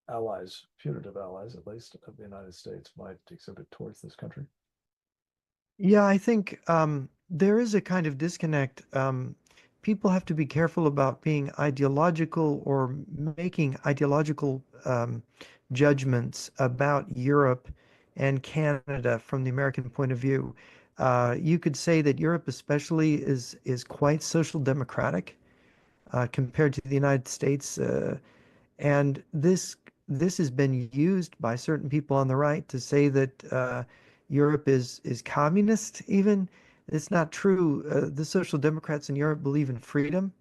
allies, putative allies, at least of the United States, might exhibit towards this country? Yeah, I think there is a kind of disconnect. People have to be careful about being ideological or making ideological judgments about Europe and Canada from the American point of view. You could say that Europe especially is quite social democratic compared to the United States. And this has been used by certain people on the right to say that Europe is communist even. It's not true. The Social Democrats in Europe believe in freedom,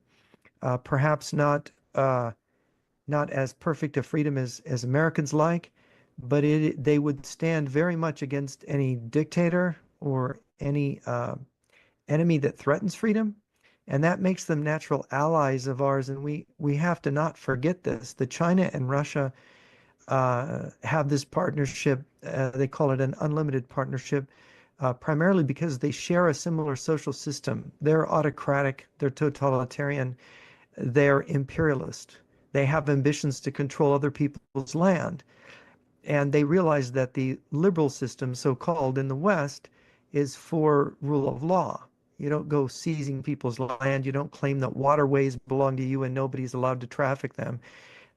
perhaps not as perfect a freedom as Americans like, but they would stand very much against any dictator or any enemy that threatens freedom. And that makes them natural allies of ours. And we have to not forget this. The China and Russia have this partnership. They call it an unlimited partnership, primarily because they share a similar social system. They're autocratic, they're totalitarian, they're imperialist. They have ambitions to control other people's land. And they realize that the liberal system, so-called in the West, is for rule of law. You don't go seizing people's land. You don't claim that waterways belong to you and nobody's allowed to traffic them.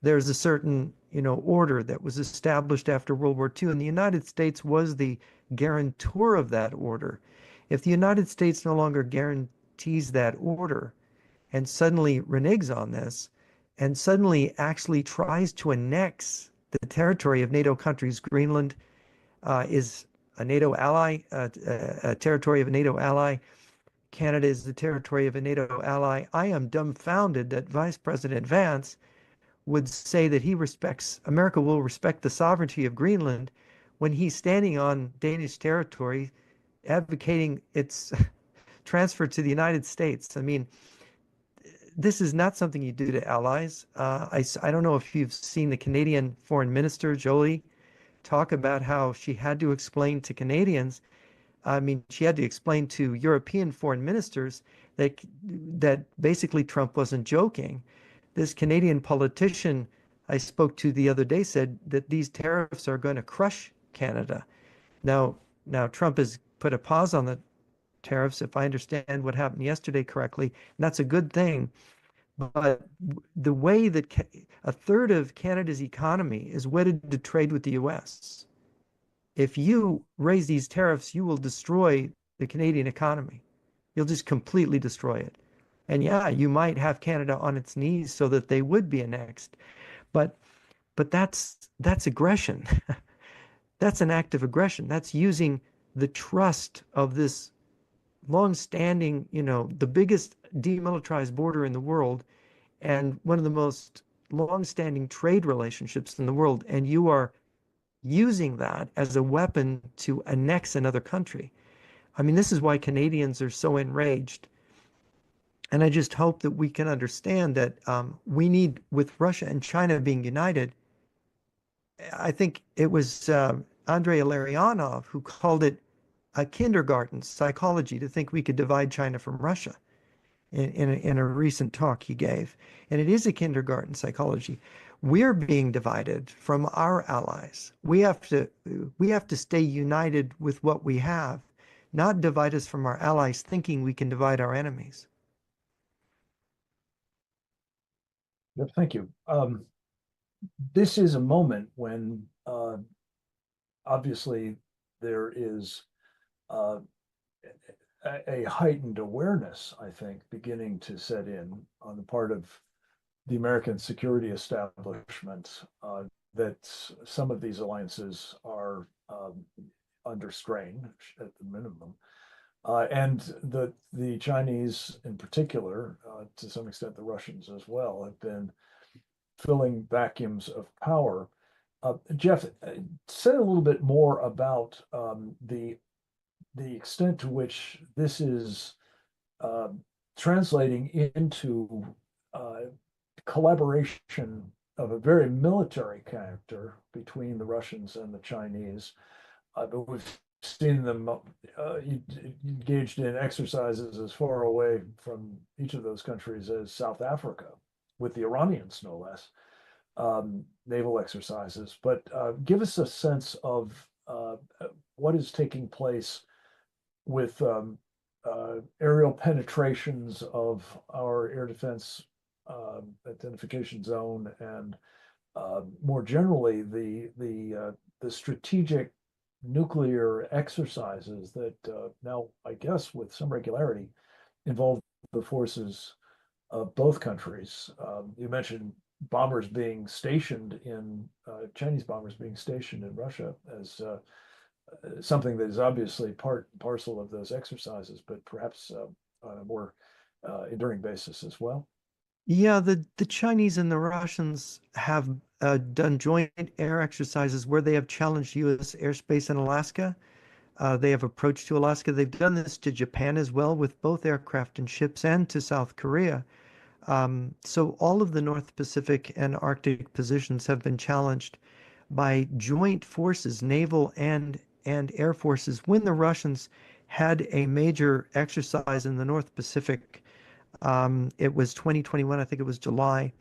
There's a certain, order that was established after World War II, and the United States was the guarantor of that order. If the United States no longer guarantees that order and suddenly reneges on this and suddenly actually tries to annex the territory of NATO countries, Greenland is a NATO ally, a territory of a NATO ally. Canada is the territory of a NATO ally. I am dumbfounded that Vice President Vance would say that America will respect the sovereignty of Greenland when he's standing on Danish territory advocating its transfer to the United States. I mean, this is not something you do to allies. I don't know if you've seen the Canadian Foreign Minister, Jolie, talk about how she had to explain to Canadians. I mean, she had to explain to European foreign ministers that basically Trump wasn't joking. This Canadian politician I spoke to the other day said that these tariffs are going to crush Canada. Now Trump has put a pause on the tariffs, if I understand what happened yesterday correctly, and that's a good thing. But the way that a third of Canada's economy is wedded to trade with the U.S., if you raise these tariffs, you will destroy the Canadian economy. You'll just completely destroy it. And yeah, you might have Canada on its knees so that they would be annexed. But that's aggression. That's an act of aggression. That's using the trust of this long-standing, the biggest demilitarized border in the world and one of the most long-standing trade relationships in the world, and you are using that as a weapon to annex another country. I mean, this is why Canadians are so enraged. And I just hope that we can understand that we need, with Russia and China being united, I think it was Andrei Illarionov who called it a kindergarten psychology to think we could divide China from Russia in a recent talk he gave. And it is a kindergarten psychology. We're being divided from our allies. We have to stay united with what we have, not divide us from our allies thinking we can divide our enemies. Yep, thank you. This is a moment when obviously there is a heightened awareness, I think, beginning to set in on the part of the American security establishment that some of these alliances are under strain at the minimum. And the Chinese in particular, to some extent the Russians as well, have been filling vacuums of power. Jeff, say a little bit more about the extent to which this is translating into collaboration of a very military character between the Russians and the Chinese. But we've seen them engaged in exercises as far away from each of those countries as South Africa, with the Iranians, no less, naval exercises. But give us a sense of what is taking place with aerial penetrations of our air defense identification zone, and more generally the strategic nuclear exercises that now, I guess, with some regularity, involve the forces of both countries. You mentioned bombers being stationed in Chinese bombers being stationed in Russia as something that is obviously part and parcel of those exercises, but perhaps on a more enduring basis as well. Yeah, the Chinese and the Russians have done joint air exercises where they have challenged U.S. airspace in Alaska. They have approached to Alaska. They've done this to Japan as well with both aircraft and ships, and to South Korea. So all of the North Pacific and Arctic positions have been challenged by joint forces, naval and air forces. When the Russians had a major exercise in the North Pacific, it was 2021, I think it was July.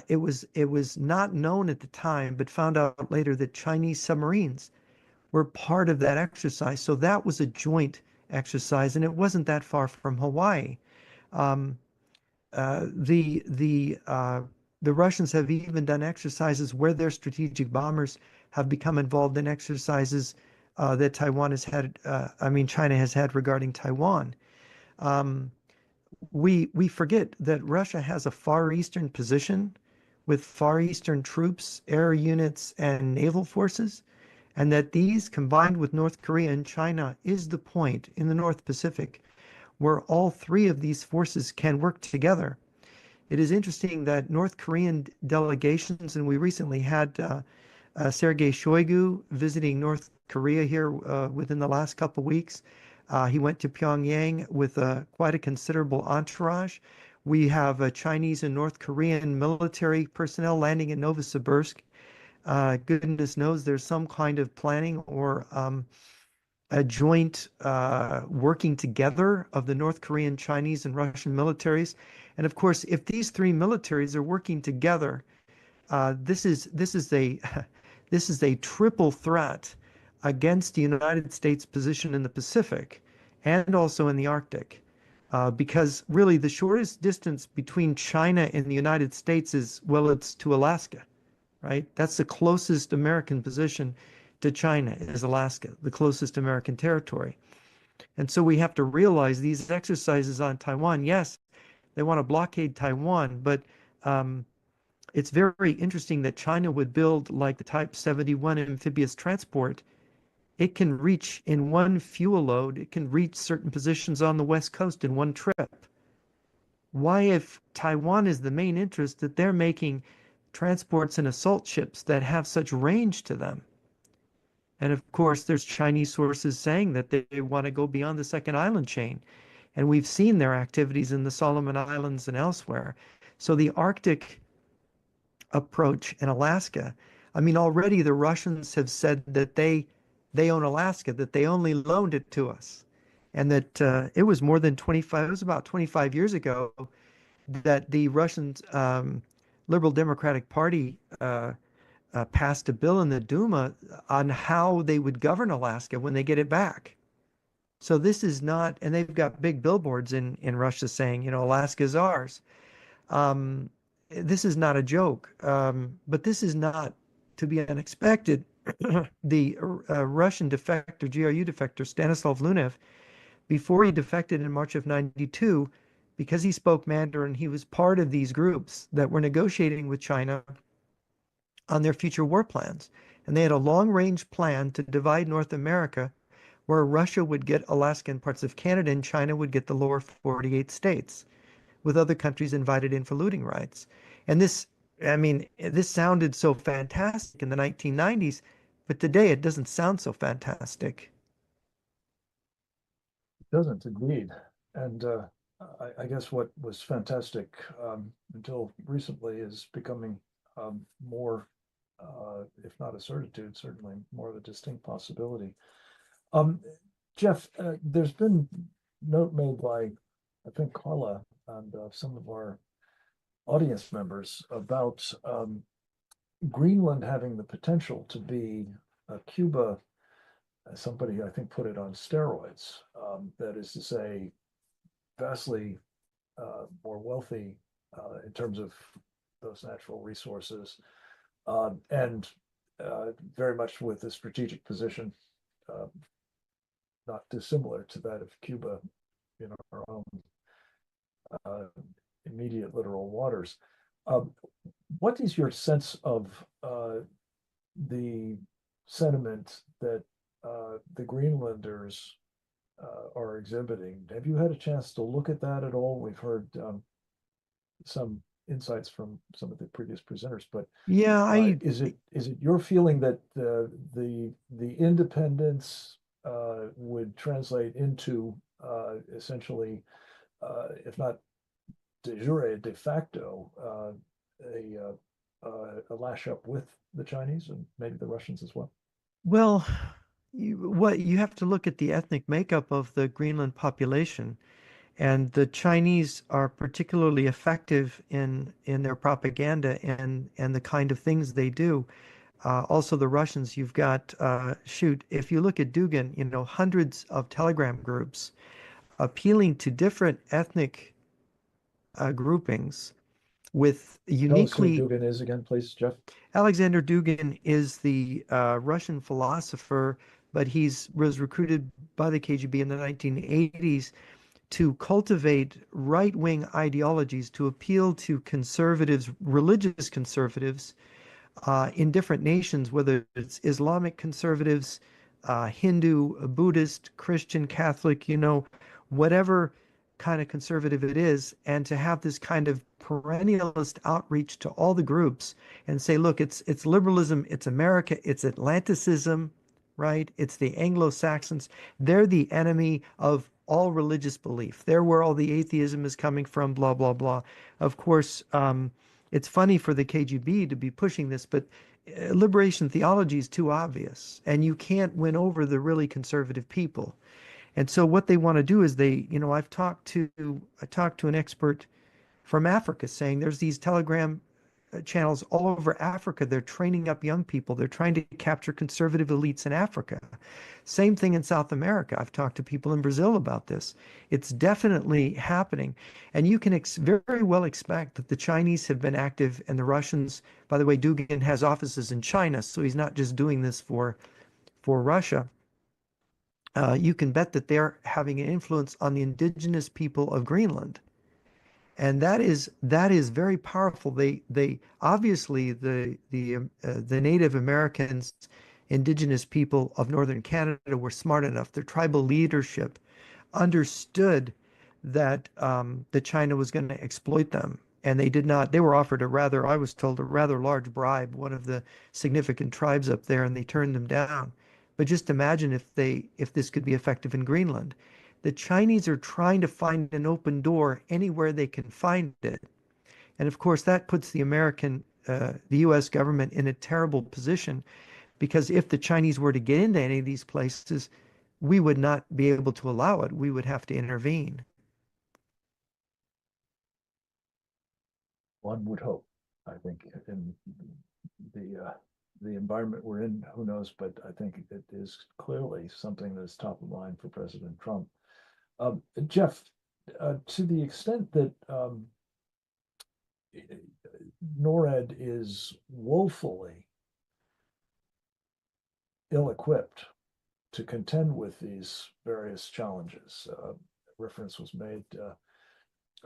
It was not known at the time, but found out later that Chinese submarines were part of that exercise. So that was a joint exercise, and it wasn't that far from Hawaii. The Russians have even done exercises where their strategic bombers have become involved in exercises that Taiwan has had. China has had regarding Taiwan. We forget that Russia has a Far Eastern position with Far Eastern troops, air units, and naval forces, and that these, combined with North Korea and China, is the point in the North Pacific where all three of these forces can work together. It is interesting that North Korean delegations, and we recently had Sergei Shoigu visiting North Korea here within the last couple of weeks. He went to Pyongyang with quite a considerable entourage. We have Chinese and North Korean military personnel landing in Novosibirsk. Goodness knows there's some kind of planning or a joint working together of the North Korean, Chinese, and Russian militaries. And of course, if these three militaries are working together, this is a triple threat against the United States position in the Pacific and also in the Arctic. Because really the shortest distance between China and the United States is, well, it's to Alaska, right? That's the closest American position to China is Alaska, the closest American territory. And so we have to realize these exercises on Taiwan, yes, they want to blockade Taiwan, but it's very interesting that China would build like the Type 71 amphibious transport. It can reach in one fuel load, it can reach certain positions on the West Coast in one trip. Why, if Taiwan is the main interest, that they're making transports and assault ships that have such range to them? And of course, there's Chinese sources saying that they want to go beyond the second island chain. And we've seen their activities in the Solomon Islands and elsewhere. So the Arctic approach in Alaska, I mean, already the Russians have said that they own Alaska, that they only loaned it to us. And that it was more than 25, it was about 25 years ago that the Russian Liberal Democratic Party passed a bill in the Duma on how they would govern Alaska when they get it back. So this is not, and they've got big billboards in Russia saying, you know, Alaska is ours. This is not a joke, but this is not to be unexpected. The Russian defector, GRU defector, Stanislav Lunev, before he defected in March of '92, because he spoke Mandarin, he was part of these groups that were negotiating with China on their future war plans. And they had a long-range plan to divide North America, where Russia would get Alaska and parts of Canada, and China would get the lower 48 states, with other countries invited in for looting rights. And this, I mean, this sounded so fantastic in the 1990s, but today it doesn't sound so fantastic. It doesn't, agreed. And I guess what was fantastic until recently is becoming more, if not a certitude, certainly more of a distinct possibility. Jeff, there's been note made by, I think, Carla and some of our audience members about Greenland having the potential to be Cuba. Somebody, I think, put it on steroids. That is to say, vastly more wealthy in terms of those natural resources, and very much with a strategic position not dissimilar to that of Cuba in our own immediate littoral waters. What is your sense of the sentiment that the Greenlanders are exhibiting? Have you had a chance to look at that at all? We've heard some insights from some of the previous presenters, but yeah, is it your feeling that the independence would translate into essentially, if not de jure, de facto, a lash up with the Chinese and maybe the Russians as well? Well, you have to look at the ethnic makeup of the Greenland population, and the Chinese are particularly effective in their propaganda and the kind of things they do. Also, the Russians, you've got, if you look at Dugin, you know, hundreds of Telegram groups appealing to different ethnic groupings with uniquely. Tell us who Dugin is again, please, Jeff. Alexander Dugin is the Russian philosopher, but was recruited by the KGB in the 1980s to cultivate right-wing ideologies, to appeal to conservatives, religious conservatives, in different nations, whether it's Islamic conservatives, Hindu, Buddhist, Christian, Catholic, you know, whatever kind of conservative it is, and to have this kind of perennialist outreach to all the groups and say, look, it's liberalism, it's America, it's Atlanticism, right? It's the Anglo-Saxons. They're the enemy of all religious belief. They're where all the atheism is coming from, blah, blah, blah. Of course, it's funny for the KGB to be pushing this, but liberation theology is too obvious, and you can't win over the really conservative people. And so what they want to do is I talked to an expert from Africa saying there's these Telegram channels all over Africa. They're training up young people. They're trying to capture conservative elites in Africa. Same thing in South America. I've talked to people in Brazil about this. It's definitely happening. And you can very well expect that the Chinese have been active, and the Russians, by the way, Dugin has offices in China, so he's not just doing this for Russia. You can bet that they're having an influence on the indigenous people of Greenland. and that is very powerful. They obviously the Native Americans, indigenous people of northern Canada were smart enough. Their tribal leadership understood that that China was going to exploit them, and they did not. They were offered I was told, a rather large bribe, one of the significant tribes up there, and they turned them down. But just imagine if this could be effective in Greenland. The Chinese are trying to find an open door anywhere they can find it. And of course, that puts the U.S. government in a terrible position, because if the Chinese were to get into any of these places, we would not be able to allow it. We would have to intervene. One would hope. I think in the environment we're in, who knows, but I think it is clearly something that is top of mind for President Trump. Jeff, to the extent that NORAD is woefully ill-equipped to contend with these various challenges, reference was made,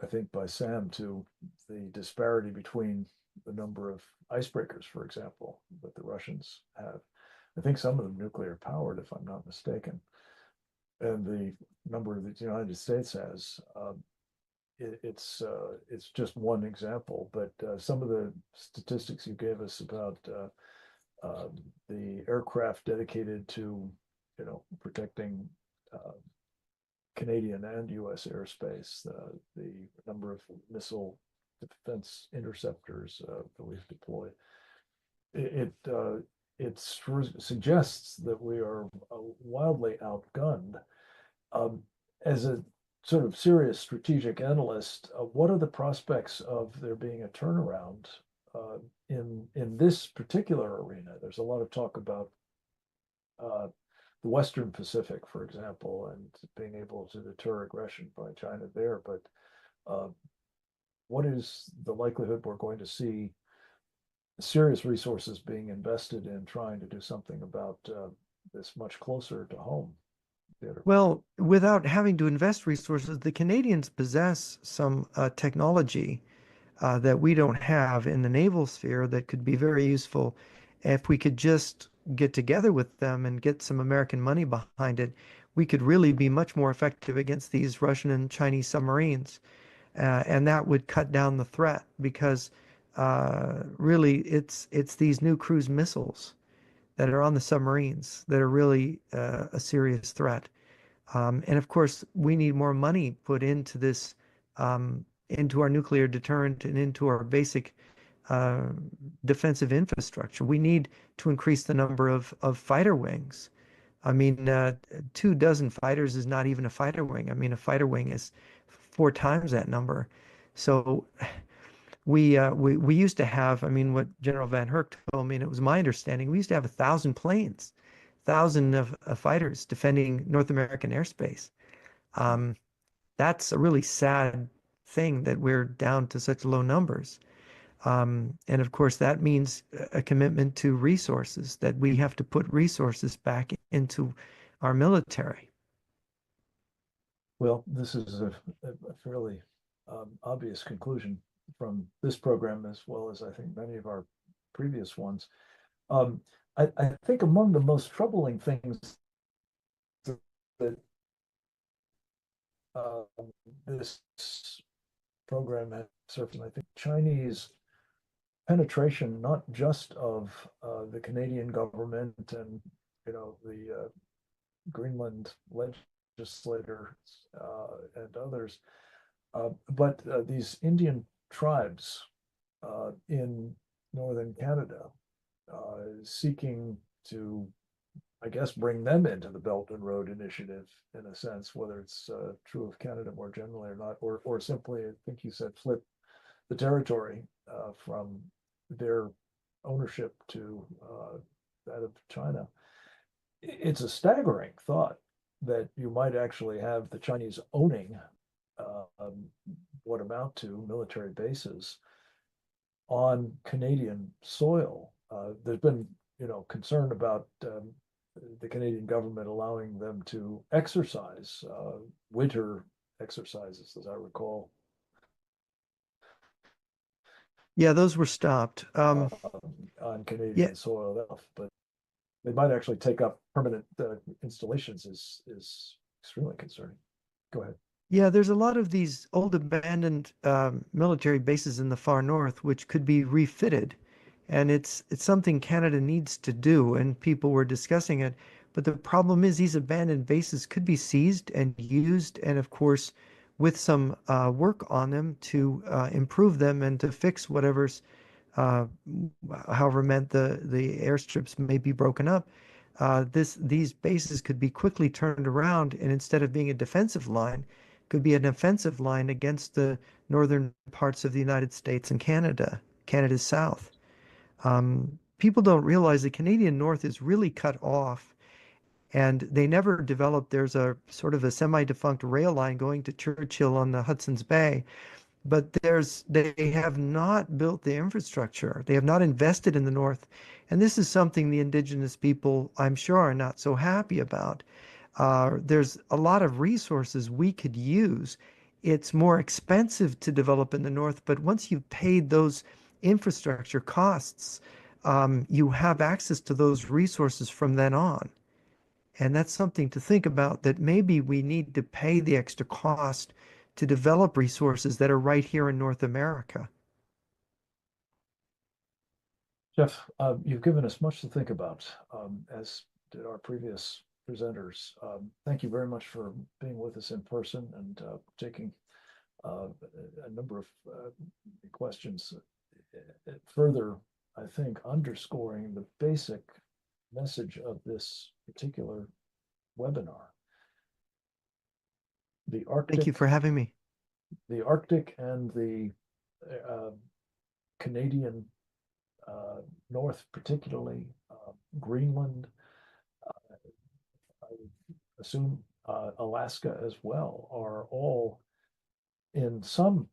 I think, by Sam to the disparity between the number of icebreakers, for example, that the Russians have. I think some of them nuclear powered, if I'm not mistaken, and the number that the United States has. It's just one example, but some of the statistics you gave us about the aircraft dedicated to, protecting Canadian and U.S. airspace, the number of missile defense interceptors that we've deployed, it suggests that we are wildly outgunned. As a sort of serious strategic analyst, what are the prospects of there being a turnaround in this particular arena? There's a lot of talk about the Western Pacific, for example, and being able to deter aggression by China there. But what is the likelihood we're going to see serious resources being invested in trying to do something about this much closer to home theater? Well, without having to invest resources, the Canadians possess some technology that we don't have in the naval sphere that could be very useful if we could just get together with them and get some American money behind it. We could really be much more effective against these Russian and Chinese submarines, and that would cut down the threat, because really it's these new cruise missiles that are on the submarines that are really a serious threat. And of course, we need more money put into this, into our nuclear deterrent and into our basic defensive infrastructure. We need to increase the number of fighter wings. I mean, 24 fighters is not even a fighter wing. I mean, a fighter wing is 4 times that number. So we used to have, I mean, what General Van Herk told me, and it was my understanding, we used to have 1,000 planes, 1,000 of fighters defending North American airspace. That's a really sad thing that we're down to such low numbers. And of course, that means a commitment to resources, that we have to put resources back into our military. Well, this is a fairly obvious conclusion from this program, as well as I think many of our previous ones. I think among the most troubling things that this program has surfaced, I think Chinese penetration, not just of the Canadian government and the Greenland legislator and others, but these Indian tribes in northern Canada, seeking to, I guess, bring them into the Belt and Road Initiative in a sense, whether it's true of Canada more generally or not, or simply, I think you said, flip the territory from their ownership to that of China. It's a staggering thought that you might actually have the Chinese owning what amount to military bases on Canadian soil. There's been, concern about the Canadian government allowing them to exercise winter exercises, as I recall, Yeah, those were stopped. On Canadian Yeah. soil, but they might actually take up permanent installations is extremely concerning. Go ahead. Yeah, there's a lot of these old abandoned military bases in the far north which could be refitted, and it's something Canada needs to do, and people were discussing it. But the problem is these abandoned bases could be seized and used, and of course, with some work on them to improve them and to fix whatever's uh, however meant the airstrips may be broken up. These bases could be quickly turned around, and instead of being a defensive line, could be an offensive line against the northern parts of the United States and Canada, Canada's south. People don't realize the Canadian North is really cut off, and they never developed. There's a sort of a semi-defunct rail line going to Churchill on the Hudson's Bay, but they have not built the infrastructure. They have not invested in the North, and this is something the indigenous people, I'm sure, are not so happy about. There's a lot of resources we could use. It's more expensive to develop in the North, but once you've paid those infrastructure costs, you have access to those resources from then on. And that's something to think about, that maybe we need to pay the extra cost to develop resources that are right here in North America. Jeff, you've given us much to think about, as did our previous presenters. Thank you very much for being with us in person and taking a number of questions. Further, I think, underscoring the basic message of this particular webinar. The Arctic. Thank you for having me. The Arctic and the Canadian North, particularly Greenland, I would assume Alaska as well, are all in some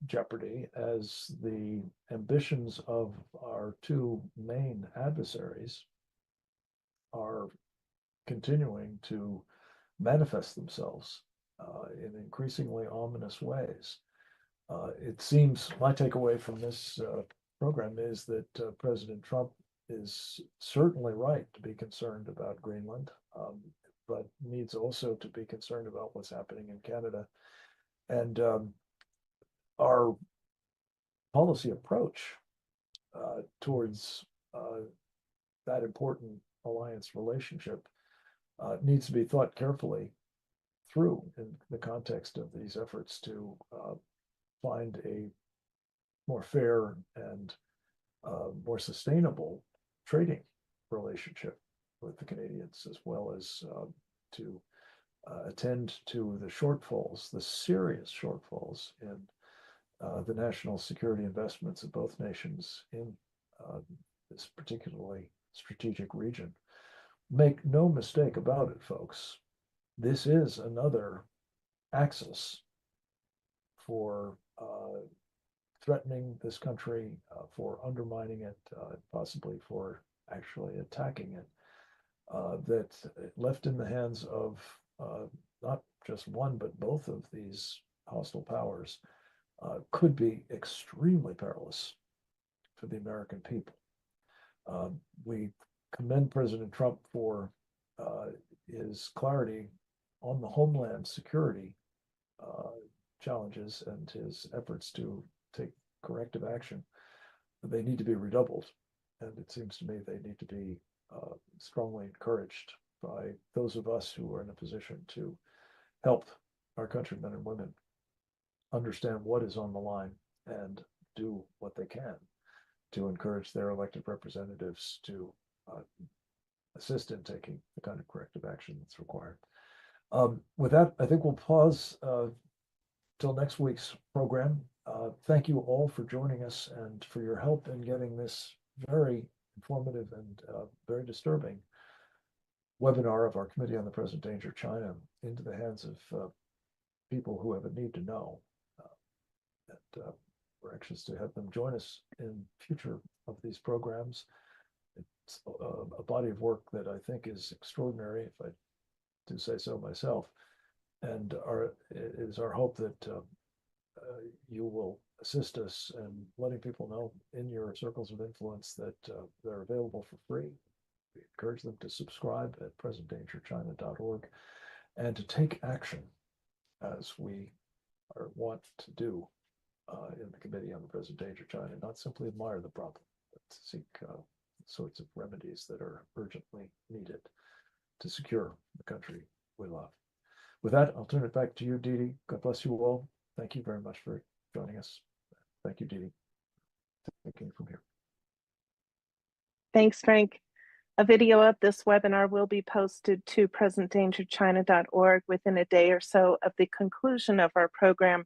jeopardy as the ambitions of our two main adversaries are continuing to manifest themselves in increasingly ominous ways. It seems my takeaway from this program is that President Trump is certainly right to be concerned about Greenland, but needs also to be concerned about what's happening in Canada. And our policy approach towards that important alliance relationship needs to be thought carefully through in the context of these efforts to find a more fair and more sustainable trading relationship with the Canadians, as well as to attend to the shortfalls, the serious shortfalls in the national security investments of both nations in this particularly strategic region. Make no mistake about it, folks. This is another axis for threatening this country, for undermining it, possibly for actually attacking it, that left in the hands of not just one, but both of these hostile powers could be extremely perilous for the American people. We commend President Trump for his clarity on the homeland security challenges and his efforts to take corrective action. They need to be redoubled, and it seems to me they need to be strongly encouraged by those of us who are in a position to help our countrymen and women understand what is on the line and do what they can to encourage their elected representatives to assist in taking the kind of corrective action that's required. With that, I think we'll pause till next week's program. Thank you all for joining us and for your help in getting this very informative and very disturbing webinar of our Committee on the Present Danger of China into the hands of people who have a need to know. And we're anxious to have them join us in future of these programs. It's a body of work that I think is extraordinary, if I do say so myself. And it is our hope that you will assist us in letting people know in your circles of influence that they're available for free. We encourage them to subscribe at presentdangerchina.org and to take action as we want to do in the Committee on the Present Danger China, not simply admire the problem, but to seek sorts of remedies that are urgently needed to secure the country we love. With that, I'll turn it back to you, Didi. God bless you all. Thank you very much for joining us. Thank you, Didi. Taking from here. Thanks, Frank. A video of this webinar will be posted to presentdangerchina.org within a day or so of the conclusion of our program.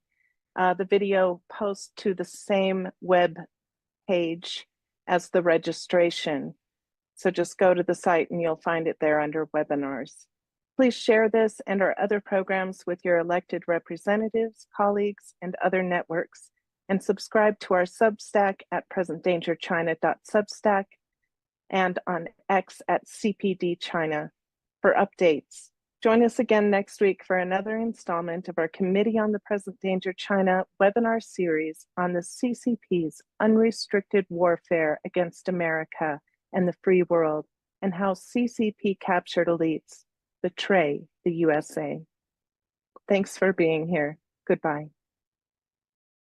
The video posts to the same web page as the registration. So just go to the site and you'll find it there under webinars. Please share this and our other programs with your elected representatives, colleagues, and other networks, and subscribe to our Substack at presentdangerchina.substack and on X at CPD China for updates. Join us again next week for another installment of our Committee on the Present Danger China webinar series on the CCP's unrestricted warfare against America and the free world, and how CCP captured elites betray the USA. Thanks for being here. Goodbye.